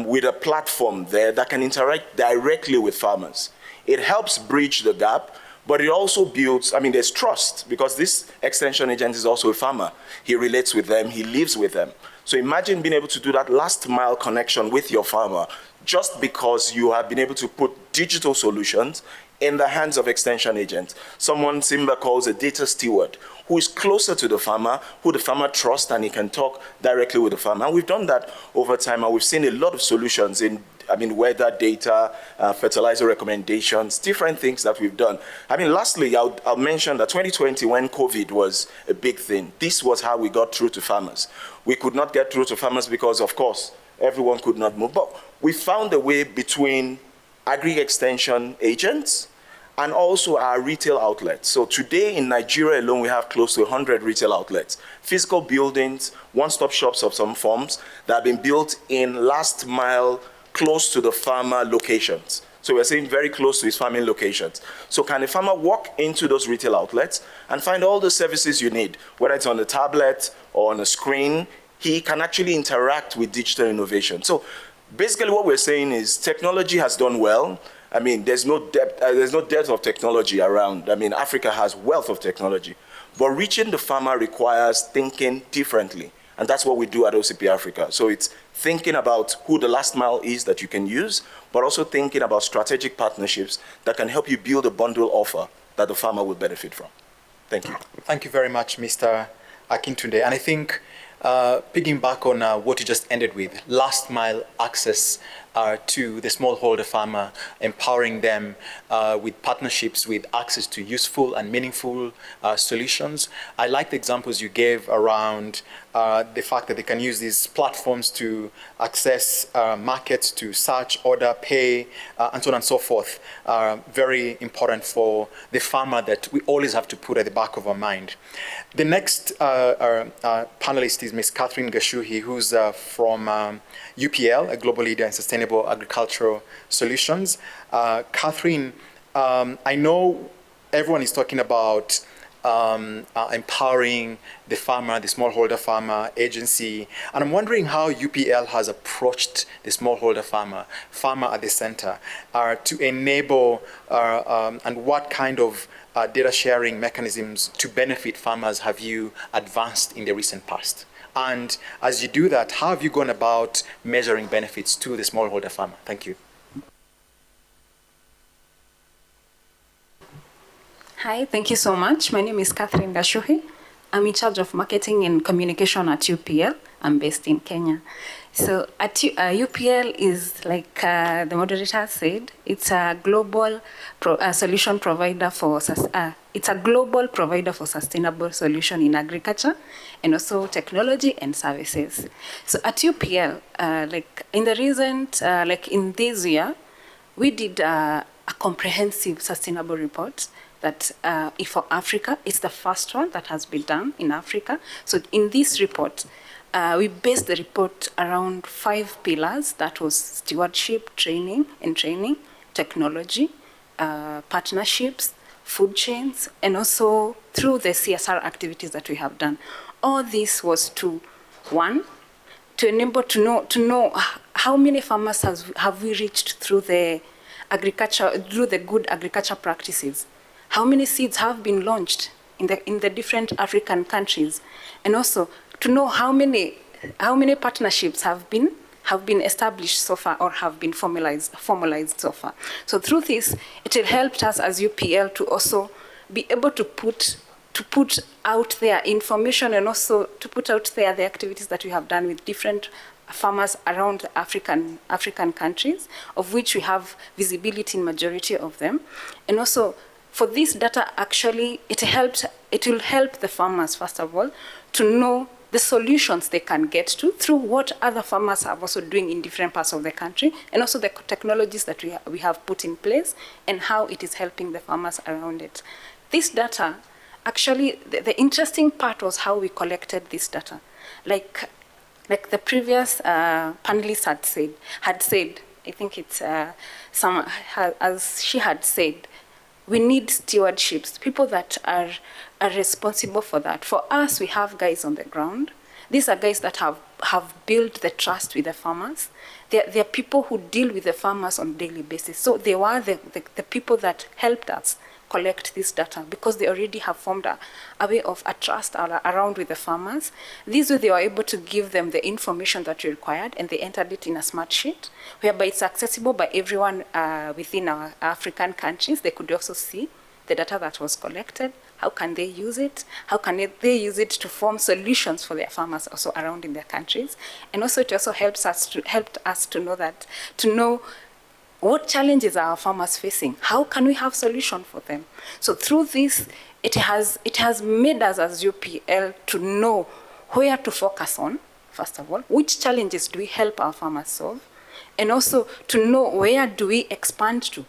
with a platform there that can interact directly with farmers. It helps bridge the gap, but it also builds, there's trust, because this extension agent is also a farmer. He relates with them, he lives with them. So imagine being able to do that last mile connection with your farmer just because you have been able to put digital solutions in the hands of extension agents. Someone Simba calls a data steward, who is closer to the farmer, who the farmer trusts, and he can talk directly with the farmer. And we've done that over time, and we've seen a lot of solutions in weather data, fertilizer recommendations, different things that we've done. Lastly, I'll mention that 2020, when COVID was a big thing, this was how we got through to farmers. We could not get through to farmers because, of course, everyone could not move. But we found a way between agri-extension agents and also our retail outlets. So today in Nigeria alone, we have close to 100 retail outlets, physical buildings, one-stop shops of some forms that have been built in last mile, close to the farmer locations. So we're saying very close to his farming locations. So can a farmer walk into those retail outlets and find all the services you need, whether it's on a tablet or on a screen? He can actually interact with digital innovation. So basically what we're saying is technology has done well. There's no depth of technology around. Africa has wealth of technology. But reaching the farmer requires thinking differently. And that's what we do at OCP Africa. So it's thinking about who the last mile is that you can use, but also thinking about strategic partnerships that can help you build a bundle offer that the farmer will benefit from. Thank you. Thank you very much, Mr. Akintunde. And I think piggyback on what you just ended with, last mile access to the smallholder farmer, empowering them with partnerships with access to useful and meaningful solutions. I like the examples you gave around the fact that they can use these platforms to access markets, to search, order, pay, and so on and so forth. Very important for the farmer that we always have to put at the back of our mind. The next panelist is Ms. Catherine Gashuhi, who's from UPL, a global leader in sustainable agricultural solutions. Catherine, I know everyone is talking about empowering the farmer, the smallholder farmer agency, and I'm wondering how UPL has approached the smallholder farmer at the center, to enable and what kind of data sharing mechanisms to benefit farmers have you advanced in the recent past? And as you do that, how have you gone about measuring benefits to the smallholder farmer? Thank you. Hi, thank you so much. My name is Catherine Gashuhi. I'm in charge of marketing and communication at UPL. I'm based in Kenya. So at UPL is, like the moderator said, it's a global solution provider for it's a global provider for sustainable solution in agriculture and also technology and services. So at UPL, like in the recent, like in this year, we did a comprehensive sustainable report that for Africa, it's the first one that has been done in Africa. So in this report, we based the report around 5 pillars. That was stewardship, training, technology, partnerships, food chains, and also through the CSR activities that we have done. All this was to, one, to enable to know how many farmers have we reached through the agriculture, through the good agriculture practices. How many seeds have been launched in the different African countries, and also to know how many partnerships have been established so far or have been formalized so far. So through this, it will help us as UPL to also be able to put out there information and also to put out there the activities that we have done with different farmers around African countries, of which we have visibility in majority of them, and also. For this data, actually, it will help the farmers, first of all, to know the solutions they can get to through what other farmers are also doing in different parts of the country, and also the technologies that we have put in place and how it is helping the farmers around it. This data, actually, the interesting part was how we collected this data. Like the previous panelist had said, I think it's as she had said, we need stewardships, people that are responsible for that. For us, we have guys on the ground. These are guys that have built the trust with the farmers. They're people who deal with the farmers on a daily basis. So they were the people that helped us collect this data because they already have formed a way of a trust around with the farmers. This way they were able to give them the information that we required, and they entered it in a smart sheet, whereby it's accessible by everyone within our African countries. They could also see the data that was collected. How can they use it? How can they use it to form solutions for their farmers also around in their countries? And also it also helped us to know what challenges are our farmers facing? How can we have solution for them? So through this, it has made us as UPL to know where to focus on, first of all, which challenges do we help our farmers solve, and also to know where do we expand to,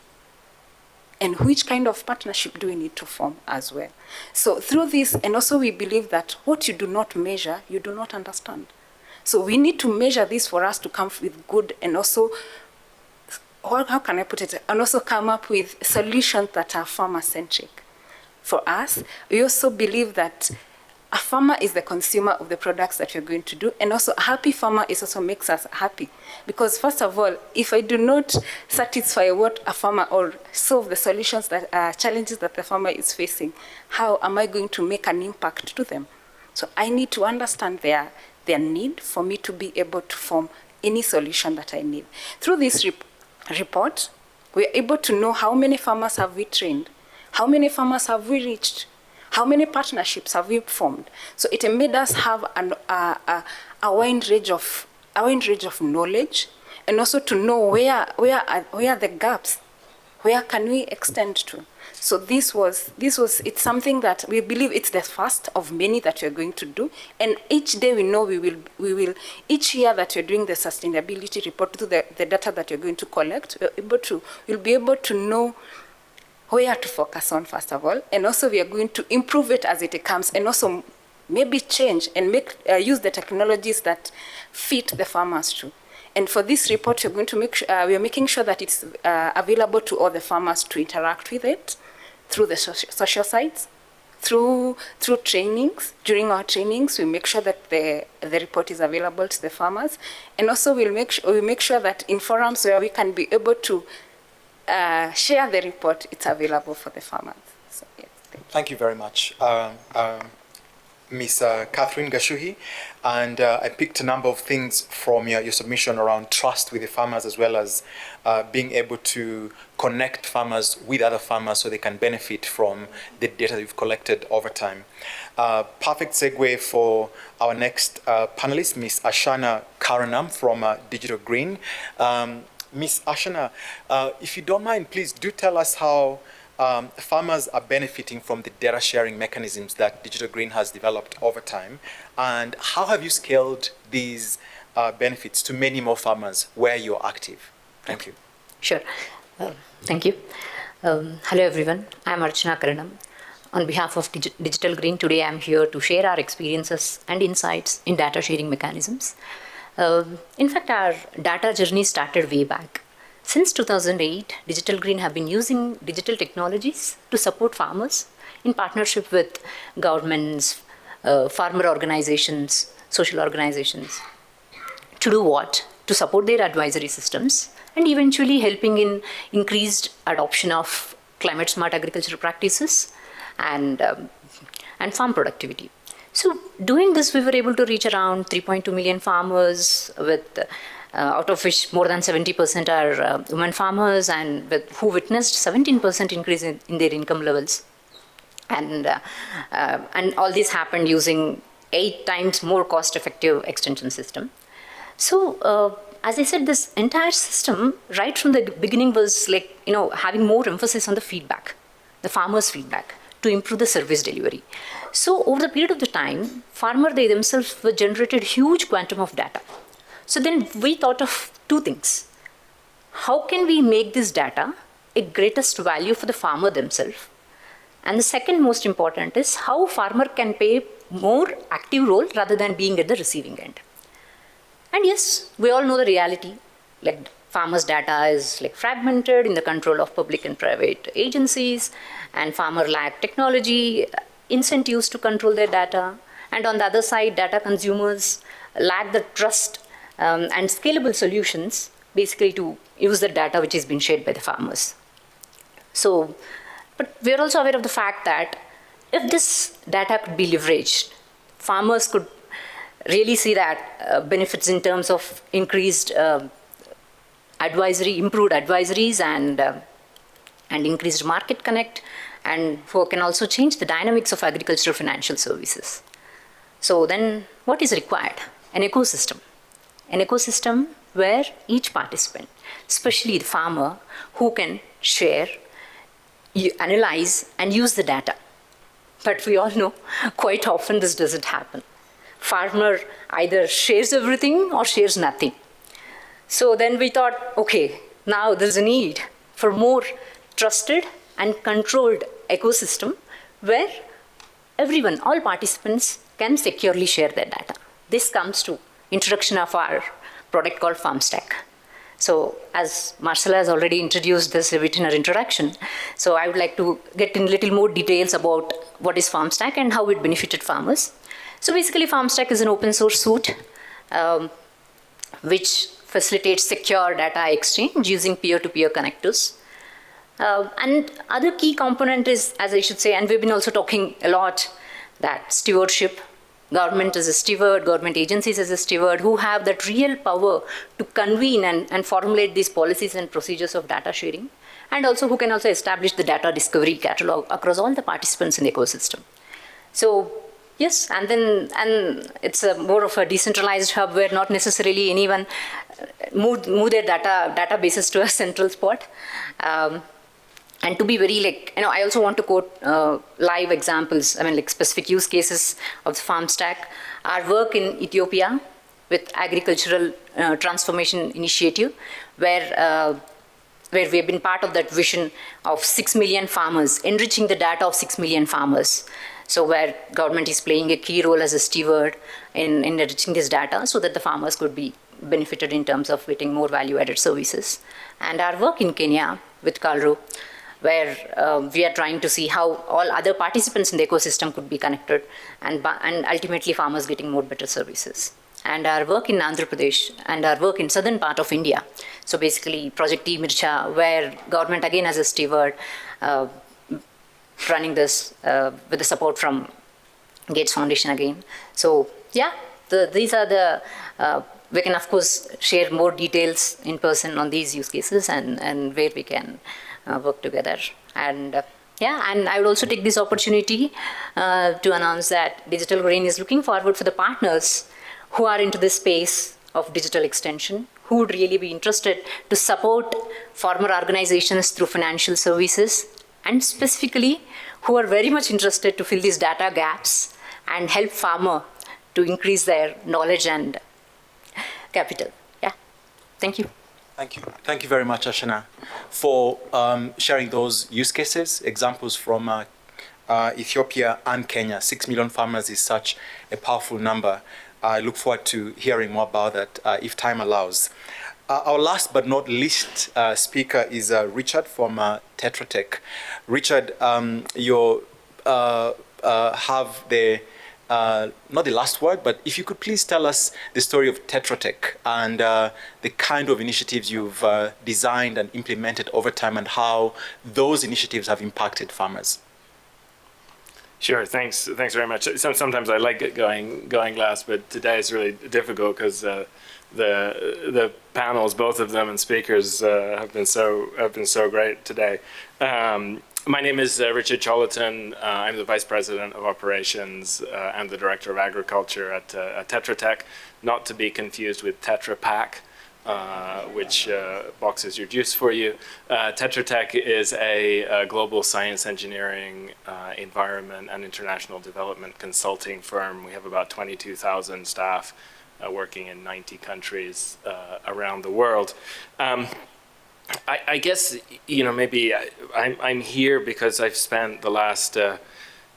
and which kind of partnership do we need to form as well. So through this, and also we believe that what you do not measure, you do not understand. So we need to measure this for us to come with good, and also, how can I put it, and also come up with solutions that are farmer-centric. For us, we also believe that a farmer is the consumer of the products that we're going to do, and also a happy farmer is also makes us happy. Because first of all, if I do not satisfy what a farmer or solve the solutions that challenges that the farmer is facing, how am I going to make an impact to them? So I need to understand their need for me to be able to form any solution that I need. Through this report, we're able to know how many farmers have we trained, how many farmers have we reached, how many partnerships have we formed? So it made us have a wide range of knowledge, and also to know where are the gaps, where can we extend to. So it's something that we believe it's the first of many that we're going to do. And each day we know we will each year that we're doing the sustainability report to the data that you're going to collect, we'll be able to know where to focus on, first of all, and also we are going to improve it as it comes, and also maybe change and use the technologies that fit the farmers too. And for this report, we're going to we are making sure that it's available to all the farmers to interact with it through the social sites, through trainings. During our trainings, we make sure that the report is available to the farmers, and also we'll make sure that in forums where we can be able to share the report, it's available for the farmers. So, yes, thank you very much, Ms. Catherine Gashuhi. And I picked a number of things from your submission around trust with the farmers, as well as being able to connect farmers with other farmers so they can benefit from the data that you've collected over time. Perfect segue for our next panelist, Ms. Ashana Karanam from Digital Green. Ms. Ashana, if you don't mind, please do tell us how farmers are benefiting from the data sharing mechanisms that Digital Green has developed over time, and how have you scaled these benefits to many more farmers where you're active? Thank you. Sure. Thank you. Hello, everyone. I'm Archana Karanam. On behalf of Digital Green, today I'm here to share our experiences and insights in data sharing mechanisms. In fact, our data journey started way back. Since 2008, Digital Green have been using digital technologies to support farmers in partnership with governments, farmer organizations, social organizations. To do what? To support their advisory systems and eventually helping in increased adoption of climate-smart agricultural practices and farm productivity. So doing this, we were able to reach around 3.2 million farmers, with out of which more than 70% are women farmers, and who witnessed 17% increase in their income levels. And all this happened using 8 times more cost-effective extension system. So as I said, this entire system, right from the beginning, was like, having more emphasis on the feedback, the farmers' feedback, to improve the service delivery. So over the period of the time, they themselves were generated huge quantum of data. So then we thought of 2 things. How can we make this data a greatest value for the farmer themselves? And the second most important is how farmer can play more active role rather than being at the receiving end. And yes, we all know the reality. Like, farmers' data is fragmented in the control of public and private agencies, and farmer lack technology, incentives to control their data. And on the other side, data consumers lack the trust and scalable solutions, basically to use the data which has been shared by the farmers. So, but we're also aware of the fact that if this data could be leveraged, farmers could really see that benefits in terms of increased improved advisories and increased market connect, and who can also change the dynamics of agricultural financial services. So then what is required? An ecosystem. An ecosystem where each participant, especially the farmer, who can share, analyze, and use the data. But we all know quite often this doesn't happen. Farmer either shares everything or shares nothing. So then we thought, okay, now there's a need for more trusted and controlled ecosystem where everyone, all participants, can securely share their data. This comes to introduction of our product called FarmStack. So as Marcella has already introduced this a bit in her introduction, so I would like to get in a little more details about what is FarmStack and how it benefited farmers. So basically FarmStack is an open source suite which facilitates secure data exchange using peer-to-peer connectors. And other key component is, as I should say, and we've been also talking a lot, that stewardship. Government is a steward, government agencies as a steward, who have that real power to convene and formulate these policies and procedures of data sharing, and also who can also establish the data discovery catalog across all the participants in the ecosystem. So yes, and it's more of a decentralized hub where not necessarily anyone move their databases to a central spot. And to be very I also want to quote live examples, specific use cases of the FarmStack. Our work in Ethiopia with Agricultural Transformation Initiative, where we have been part of that vision of 6 million farmers, enriching the data of 6 million farmers. So where government is playing a key role as a steward in enriching this data so that the farmers could be benefited in terms of getting more value-added services. And our work in Kenya with Kalro, where we are trying to see how all other participants in the ecosystem could be connected and ultimately farmers getting more better services. And our work in Andhra Pradesh and our work in southern part of India. So basically Project Mircha, where government again as a steward running this with the support from Gates Foundation again. So yeah, these are the, we can of course share more details in person on these use cases and where we can work together. And and I would also take this opportunity to announce that Digital Green is looking forward for the partners who are into this space of digital extension, who would really be interested to support farmer organizations through financial services, and specifically who are very much interested to fill these data gaps and help farmer to increase their knowledge and capital. Yeah, thank you. Thank you. Thank you very much, Ashana, for sharing those use cases, examples from Ethiopia and Kenya. 6 million farmers is such a powerful number. I look forward to hearing more about that if time allows. Our last but not least speaker is Richard from Tetra Tech. Richard, you have the not the last word, but if you could please tell us the story of Tetra Tech and the kind of initiatives you've designed and implemented over time and how those initiatives have impacted farmers. Sure, thanks very much. Sometimes I like it going last, but today is really difficult because the panels, both of them, and speakers have been so great today. My name is Richard Cholaton. I'm the Vice President of Operations and the Director of Agriculture at Tetra Tech, not to be confused with Tetra Pak, which boxes your juice for you. Tetra Tech is a global science engineering, environment, and international development consulting firm. We have about 22,000 staff working in 90 countries around the world. I guess, maybe I'm here because I've spent the last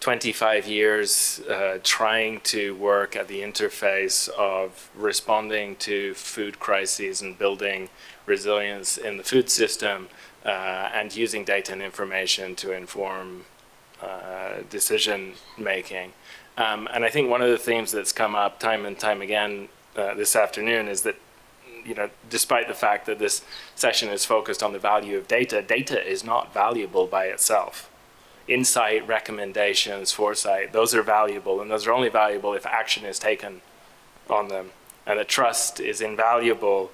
25 years trying to work at the interface of responding to food crises and building resilience in the food system and using data and information to inform decision making. And I think one of the themes that's come up time and time again this afternoon is that despite the fact that this session is focused on the value of data, data is not valuable by itself. Insight, recommendations, foresight, those are valuable, and those are only valuable if action is taken on them. And the trust is invaluable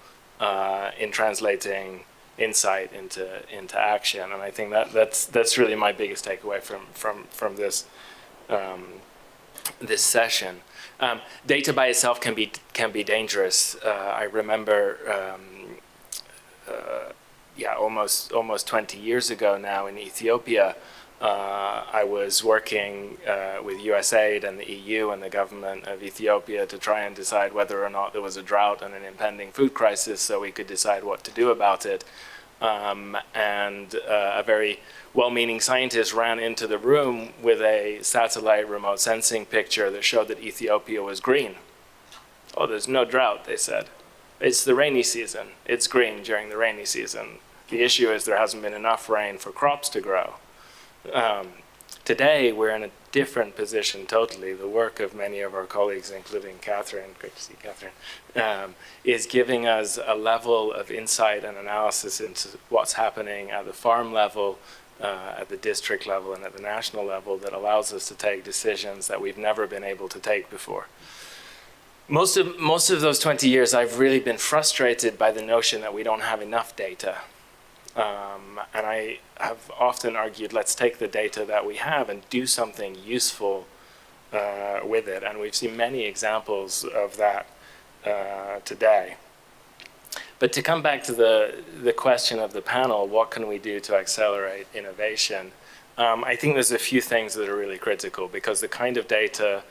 in translating insight into action. And I think that's really my biggest takeaway from this this session. Data by itself can be dangerous. I remember, almost 20 years ago now in Ethiopia, I was working with USAID and the EU and the government of Ethiopia to try and decide whether or not there was a drought and an impending food crisis, so we could decide what to do about it. And a very well-meaning scientist ran into the room with a satellite remote sensing picture that showed that Ethiopia was green. Oh, there's no drought, they said. It's the rainy season. It's green during the rainy season. The issue is there hasn't been enough rain for crops to grow. Today, we're in a different position totally. The work of many of our colleagues, including Catherine, great to see Catherine, is giving us a level of insight and analysis into what's happening at the farm level, at the district level, and at the national level that allows us to take decisions that we've never been able to take before. Most of those 20 years, I've really been frustrated by the notion that we don't have enough data. And I have often argued, let's take the data that we have and do something useful with it. And we've seen many examples of that today. But to come back to the question of the panel, what can we do to accelerate innovation? I think there's a few things that are really critical, because the kind of data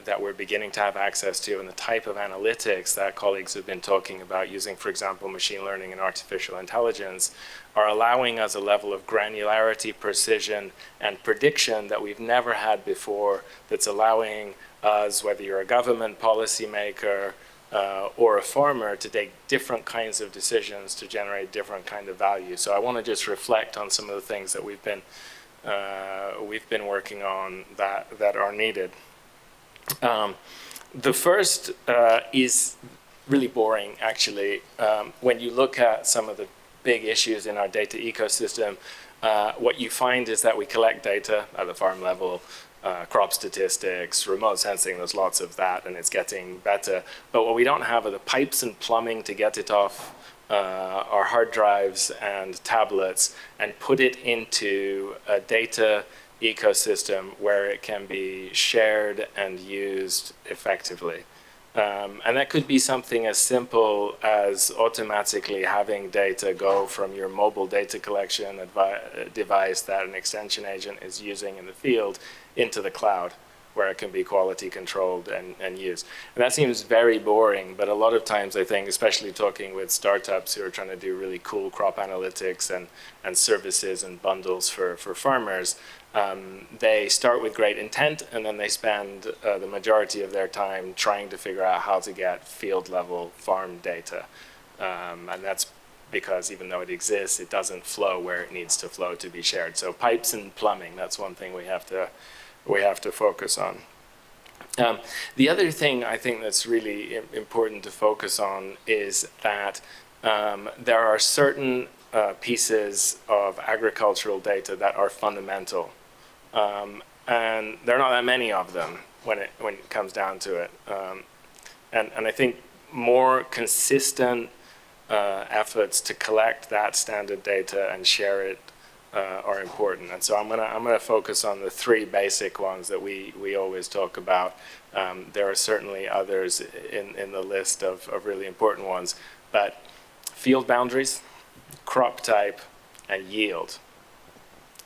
that we're beginning to have access to and the type of analytics that colleagues have been talking about using, for example, machine learning and artificial intelligence, are allowing us a level of granularity, precision, and prediction that we've never had before, that's allowing us, whether you're a government policymaker or a farmer, to take different kinds of decisions to generate different kind of value. So I want to just reflect on some of the things that we've been working on that are needed. The first is really boring, actually. When you look at some of the big issues in our data ecosystem, what you find is that we collect data at the farm level, crop statistics, remote sensing, there's lots of that, and it's getting better. But what we don't have are the pipes and plumbing to get it off our hard drives and tablets and put it into a data ecosystem where it can be shared and used effectively. And that could be something as simple as automatically having data go from your mobile data collection device that an extension agent is using in the field into the cloud, where it can be quality controlled and used. And that seems very boring, but a lot of times I think, especially talking with startups who are trying to do really cool crop analytics and services and bundles for farmers, they start with great intent, and then they spend the majority of their time trying to figure out how to get field level farm data. And that's because even though it exists, it doesn't flow where it needs to flow to be shared. So pipes and plumbing, that's one thing we have to focus on. The other thing I think that's really important to focus on is that there are certain pieces of agricultural data that are fundamental. And there are not that many of them when it comes down to it. And I think more consistent efforts to collect that standard data and share it are important. And so I'm gonna focus on the three basic ones that we always talk about. There are certainly others in the list of really important ones, but field boundaries, crop type, and yield.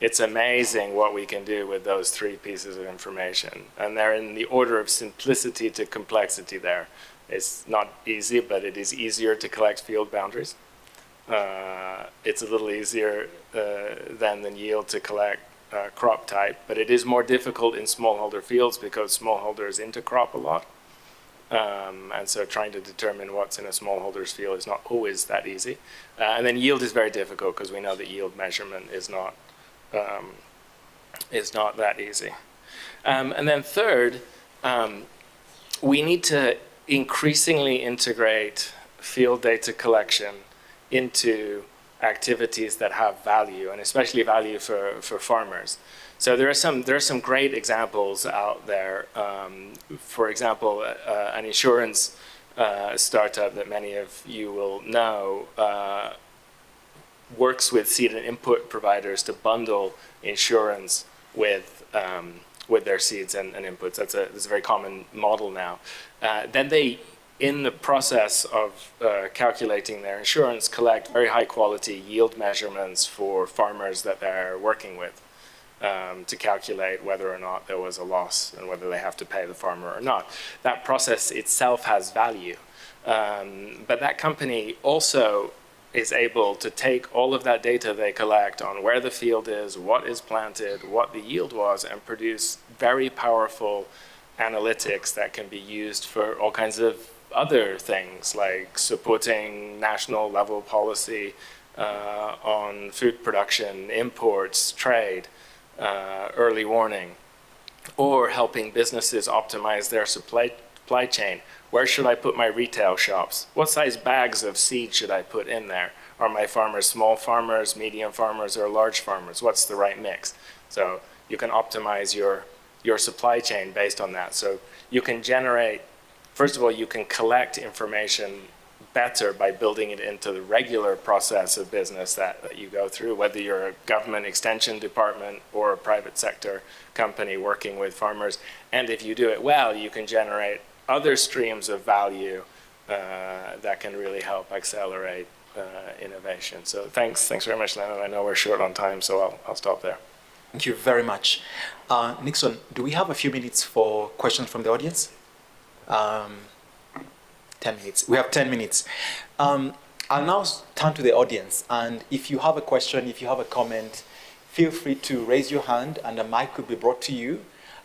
It's amazing what we can do with those three pieces of information. And they're in the order of simplicity to complexity there. It's not easy, but it is easier to collect field boundaries. It's a little easier than the yield to collect crop type, but it is more difficult in smallholder fields because smallholders intercrop a lot. And so trying to determine what's in a smallholder's field is not always that easy. And then yield is very difficult because we know that yield measurement is not that easy. And then third, we need to increasingly integrate field data collection into activities that have value, and especially value for farmers. So there are some great examples out there. For example, an insurance startup that many of you will know works with seed and input providers to bundle insurance with their seeds and inputs. That's a very common model now. Then they, in the process of calculating their insurance, collect very high quality yield measurements for farmers that they're working with to calculate whether or not there was a loss and whether they have to pay the farmer or not. That process itself has value. But that company also is able to take all of that data they collect on where the field is, what is planted, what the yield was, and produce very powerful analytics that can be used for all kinds of other things like supporting national level policy on food production, imports, trade, early warning, or helping businesses optimize their supply chain. Where should I put my retail shops? What size bags of seed should I put in there? Are my farmers small farmers, medium farmers, or large farmers? What's the right mix? So you can optimize your supply chain based on that. So you can generate, first of all, you can collect information better by building it into the regular process of business that you go through, whether you're a government extension department or a private sector company working with farmers. And if you do it well, you can generate other streams of value that can really help accelerate innovation. So thanks very much, Leonard. I know we're short on time, so I'll stop there. Thank you very much. Nixon, do we have a few minutes for questions from the audience? 10 minutes. We have 10 minutes. I'll now turn to the audience, and if you have a question, if you have a comment, feel free to raise your hand and a mic could be brought to you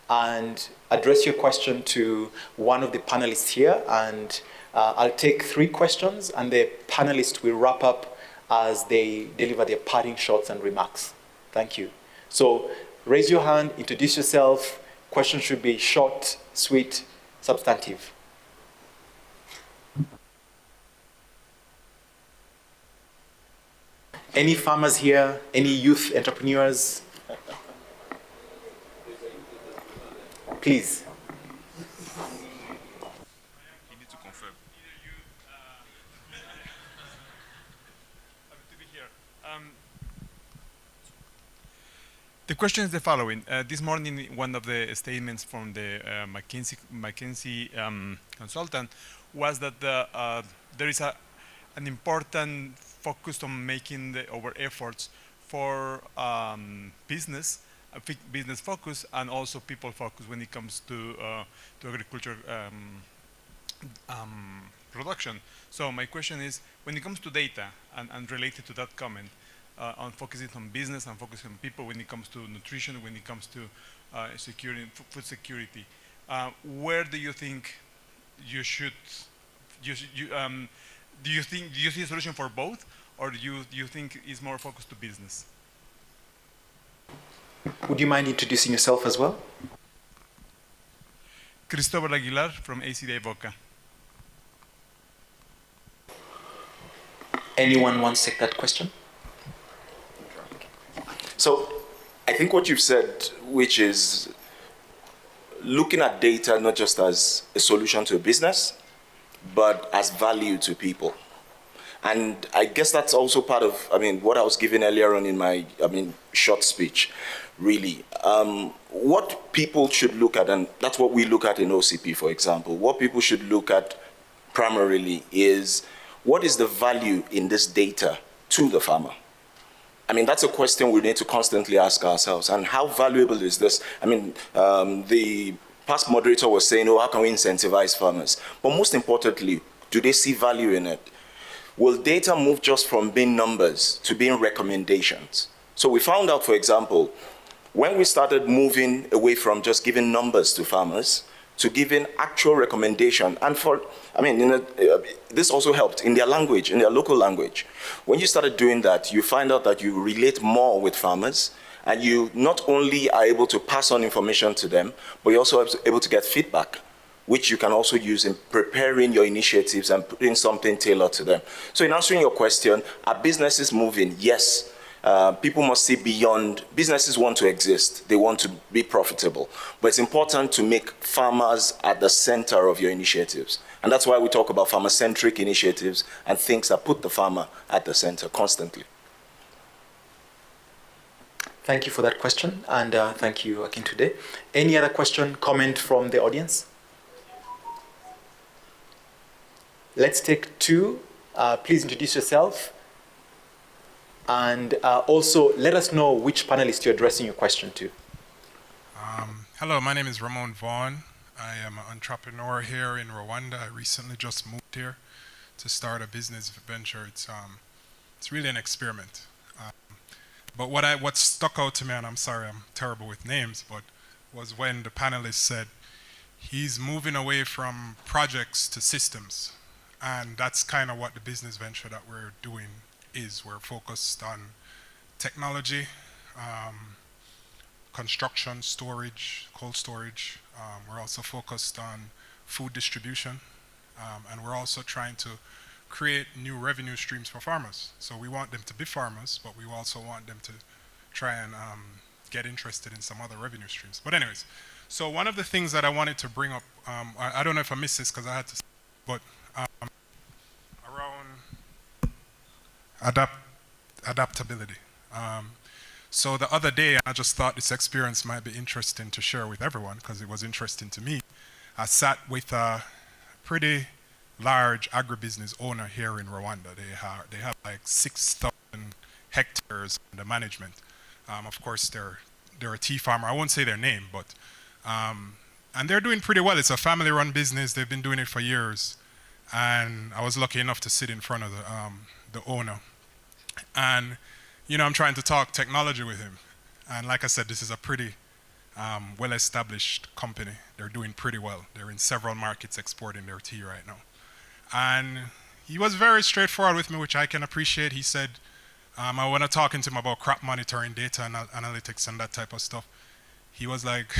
and address your question to one of the panelists here, and I'll take 3 questions and the panelists will wrap up as they deliver their parting shots and remarks. Thank you. So raise your hand, introduce yourself. Questions should be short, sweet, substantive. Any farmers here? Any youth entrepreneurs? Please. You need to confirm. The question is the following. This morning, one of the statements from the McKinsey consultant was that there is an important focus on making our efforts for business focus and also people focus when it comes to agriculture production. So my question is, when it comes to data and related to that comment, on focusing on business and focusing on people when it comes to nutrition, when it comes to food security, where do you think you should, do you see a solution for both, or do you think it's more focused to business? Would you mind introducing yourself as well? Cristobal Aguilar from ACDA Boca. Anyone wants to take that question? So I think what you've said, which is looking at data not just as a solution to a business, but as value to people. And I guess that's also part of, what I was giving earlier on in my, short speech, really. What people should look at, and that's what we look at in OCP, for example, what people should look at primarily is what is the value in this data to the farmer? That's a question we need to constantly ask ourselves. And how valuable is this? The past moderator was saying, how can we incentivize farmers? But most importantly, do they see value in it? Will data move just from being numbers to being recommendations? So we found out, for example, when we started moving away from just giving numbers to farmers to giving actual recommendation, and this also helped in their language, in their local language. When you started doing that, you find out that you relate more with farmers, and you not only are able to pass on information to them, but you're also able to get feedback, which you can also use in preparing your initiatives and putting something tailored to them. So in answering your question, are businesses moving? Yes. People must see beyond. Businesses want to exist. They want to be profitable. But it's important to make farmers at the center of your initiatives. And that's why we talk about farmer-centric initiatives and things that put the farmer at the center constantly. Thank you for that question, and thank you, Akintunde. Any other question, comment from the audience? Let's take 2. Please introduce yourself. And also, let us know which panelist you're addressing your question to. Hello, my name is Ramon Vaughn. I am an entrepreneur here in Rwanda. I recently just moved here to start a business venture. It's really an experiment. But what stuck out to me, and I'm sorry, I'm terrible with names, but was when the panelists said, he's moving away from projects to systems. And that's kind of what the business venture that we're doing is. We're focused on technology, construction, storage, cold storage. We're also focused on food distribution. And we're also trying to create new revenue streams for farmers. So we want them to be farmers, but we also want them to try and get interested in some other revenue streams. But anyways, so one of the things that I wanted to bring up, I don't know if I missed this because I had to, but around adaptability. So the other day, I just thought this experience might be interesting to share with everyone because it was interesting to me. I sat with a pretty large agribusiness owner here in Rwanda. They have like 6,000 hectares under management. Of course, they're a tea farmer. I won't say their name, but and they're doing pretty well. It's a family-run business. They've been doing it for years, and I was lucky enough to sit in front of the owner. And you know, I'm trying to talk technology with him. And like I said, this is a pretty well-established company. They're doing pretty well. They're in several markets exporting their tea right now. And he was very straightforward with me, which I can appreciate. He said, I want to talk to him about crop monitoring, data analytics, and that type of stuff. He was like,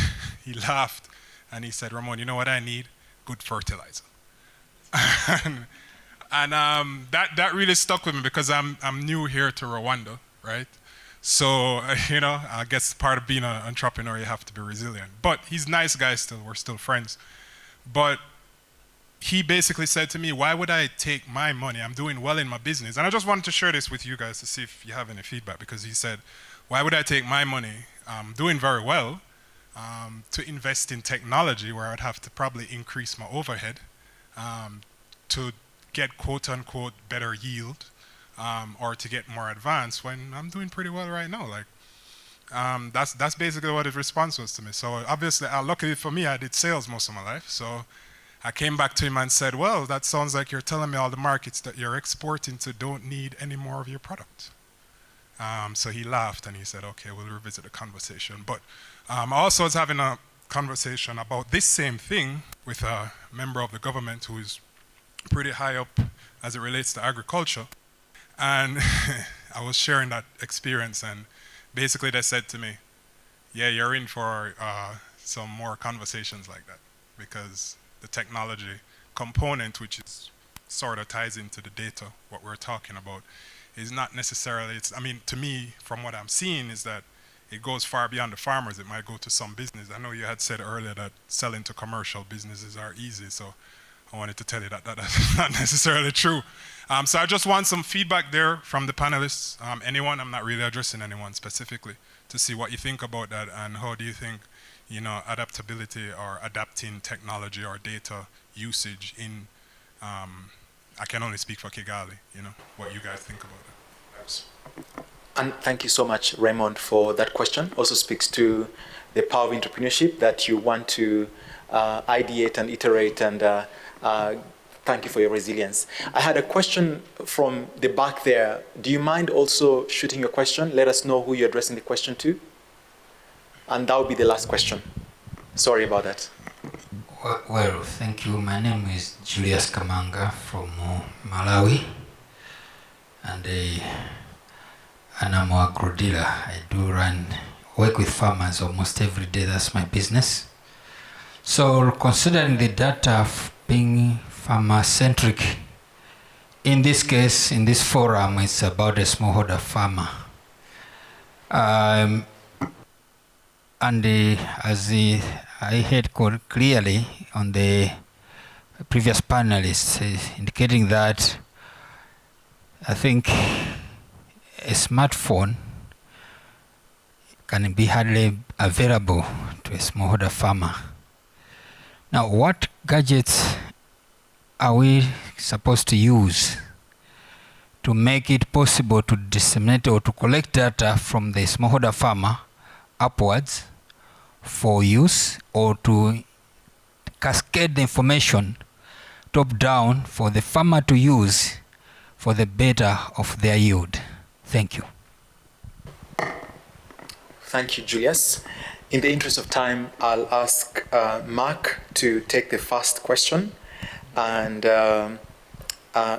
he laughed, and he said, Ramon, you know what I need? Good fertilizer. and that really stuck with me because I'm new here to Rwanda, right? So, you know, I guess part of being an entrepreneur, you have to be resilient. But he's a nice guy still. We're still friends. But he basically said to me, why would I take my money? I'm doing well in my business. And I just wanted to share this with you guys to see if you have any feedback, because he said, why would I take my money, doing very well, to invest in technology where I'd have to probably increase my overhead to get quote-unquote better yield, or to get more advanced when I'm doing pretty well right now. Like, that's basically what his response was to me. So obviously, luckily for me, I did sales most of my life. So I came back to him and said, well, that sounds like you're telling me all the markets that you're exporting to don't need any more of your product. So he laughed and he said, okay, we'll revisit the conversation. But I also was having a conversation about this same thing with a member of the government who is pretty high up as it relates to agriculture. And I was sharing that experience, and basically they said to me, yeah, you're in for some more conversations like that, because the technology component, which is sort of ties into the data, what we're talking about, is not necessarily, I mean, to me, from what I'm seeing, is that it goes far beyond the farmers. It might go to some business. I know you had said earlier that selling to commercial businesses are easy, so I wanted to tell you that that's not necessarily true. So I just want some feedback there from the panelists. Anyone, I'm not really addressing anyone specifically, to see what you think about that, and how do you think, you know, adaptability or adapting technology or data usage in, I can only speak for Kigali, you know, what you guys think about that. And thank you so much, Raymond, for that question. Also speaks to the power of entrepreneurship, that you want to ideate and iterate, and thank you for your resilience. I had a question from the back there. Do you mind also shooting your question? Let us know who you're addressing the question to. And that will be the last question. Sorry about that. Well, thank you. My name is Julius Kamanga from Malawi. And I'm an agro dealer. I do work with farmers almost every day. That's my business. So considering the data being farmer-centric, in this case, in this forum, it's about a smallholder farmer. As I heard clearly on the previous panelists indicating that I think a smartphone can be hardly available to a smallholder farmer. Now, what gadgets are we supposed to use to make it possible to disseminate or to collect data from the smallholder farmer upwards for use, or to cascade the information top down for the farmer to use for the better of their yield? Thank you. Thank you, Julius. In the interest of time, I'll ask Mark to take the first question, and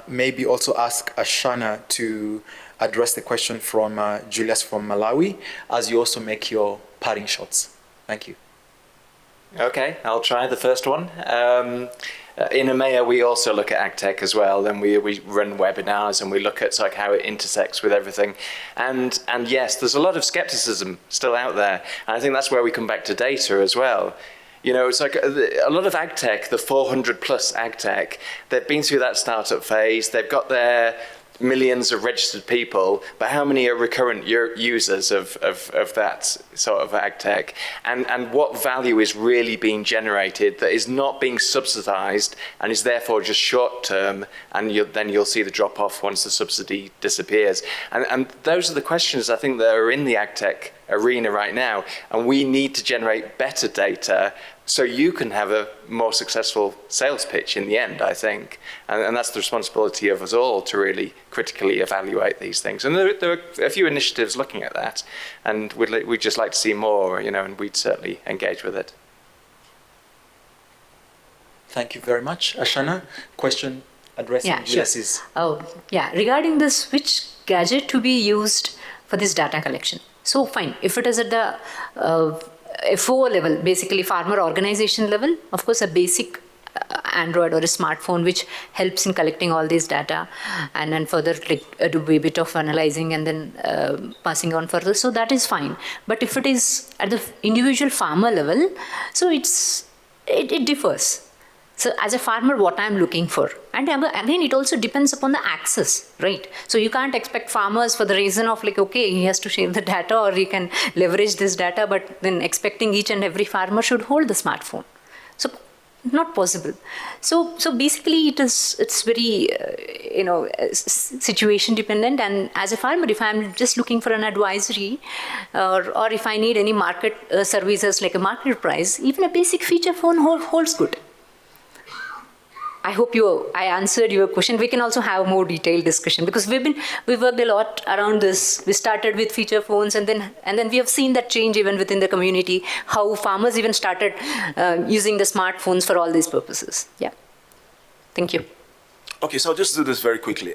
maybe also ask Ashana to address the question from Julius from Malawi, as you also make your parting shots. Thank you. Okay, I'll try the first one. In EMEA, we also look at AgTech as well, and we run webinars and we look at like how it intersects with everything. And yes, there's a lot of skepticism still out there. And I think that's where we come back to data as well. You know, it's like a lot of AgTech, the 400 plus AgTech, they've been through that startup phase, they've got their millions of registered people, but how many are recurrent users of that sort of AgTech? And what value is really being generated that is not being subsidized and is therefore just short term, and then you'll see the drop off once the subsidy disappears. And those are the questions I think that are in the AgTech arena right now, and we need to generate better data so you can have a more successful sales pitch in the end, I think. And that's the responsibility of us all to really critically evaluate these things. And there are a few initiatives looking at that, and we'd just like to see more, you know, and we'd certainly engage with it. Thank you very much. Ashana, question addressing Julius's. Oh, yeah. Regarding this, which gadget to be used for this data collection? So fine, if it is at the FO level, basically farmer organization level, of course a basic Android or a smartphone which helps in collecting all this data and then further do a bit of analyzing and then passing on further. So that is fine. But if it is at the individual farmer level, so it differs. So as a farmer, what I'm looking for, and again, it also depends upon the access, right? So you can't expect farmers for the reason of like, okay, he has to share the data or he can leverage this data, but then expecting each and every farmer should hold the smartphone. So not possible. So basically it's very, situation dependent. And as a farmer, if I'm just looking for an advisory or if I need any market services like a market price, even a basic feature phone holds good. I hope I answered your question. We can also have more detailed discussion because we worked a lot around this. We started with feature phones and then we have seen that change even within the community, how farmers even started using the smartphones for all these purposes. Yeah. Thank you. Okay, so I'll just do this very quickly.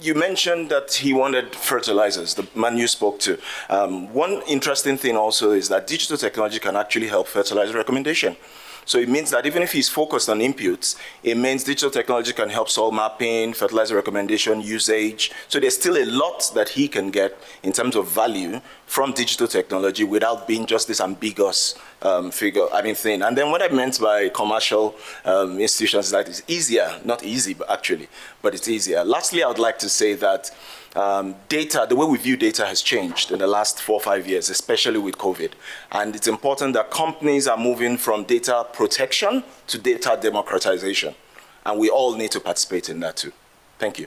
You mentioned that he wanted fertilizers, the man you spoke to. One interesting thing also is that digital technology can actually help fertilizer recommendation. So it means that even if he's focused on inputs, it means digital technology can help soil mapping, fertilizer recommendation, usage. So there's still a lot that he can get in terms of value from digital technology without being just this ambiguous thing. And then what I meant by commercial institutions is that it's easier, not easy, but it's easier. Lastly, I would like to say that data, the way we view data has changed in the last 4 or 5 years, especially with COVID. And it's important that companies are moving from data protection to data democratization. And we all need to participate in that too. Thank you.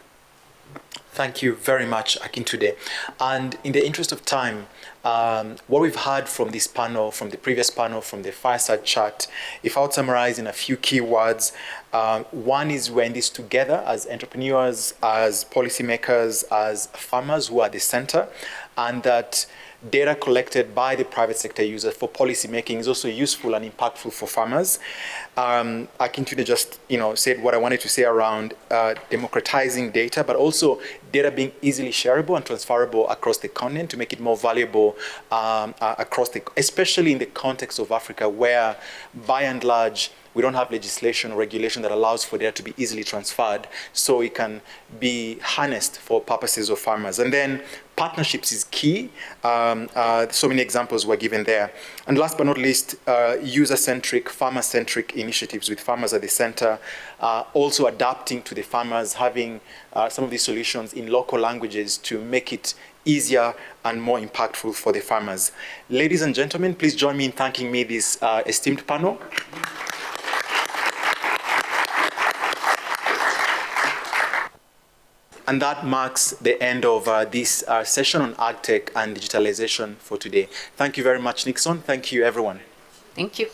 Thank you very much, Akintunde. And in the interest of time, what we've heard from this panel, from the previous panel, from the fireside chat, if I would summarize in a few key words, one is we're in this together as entrepreneurs, as policymakers, as farmers who are at the center, and that data collected by the private sector users for policy making is also useful and impactful for farmers. Akintunde just said what I wanted to say around democratizing data, but also data being easily shareable and transferable across the continent to make it more valuable especially in the context of Africa, where by and large we don't have legislation or regulation that allows for data to be easily transferred so it can be harnessed for purposes of farmers. And then partnerships is key. So many examples were given there. And last but not least, user-centric, farmer-centric initiatives with farmers at the center, also adapting to the farmers, having some of these solutions in local languages to make it easier and more impactful for the farmers. Ladies and gentlemen, please join me in thanking this esteemed panel. And that marks the end of this session on AgTech and digitalization for today. Thank you very much, Nixon. Thank you, everyone. Thank you.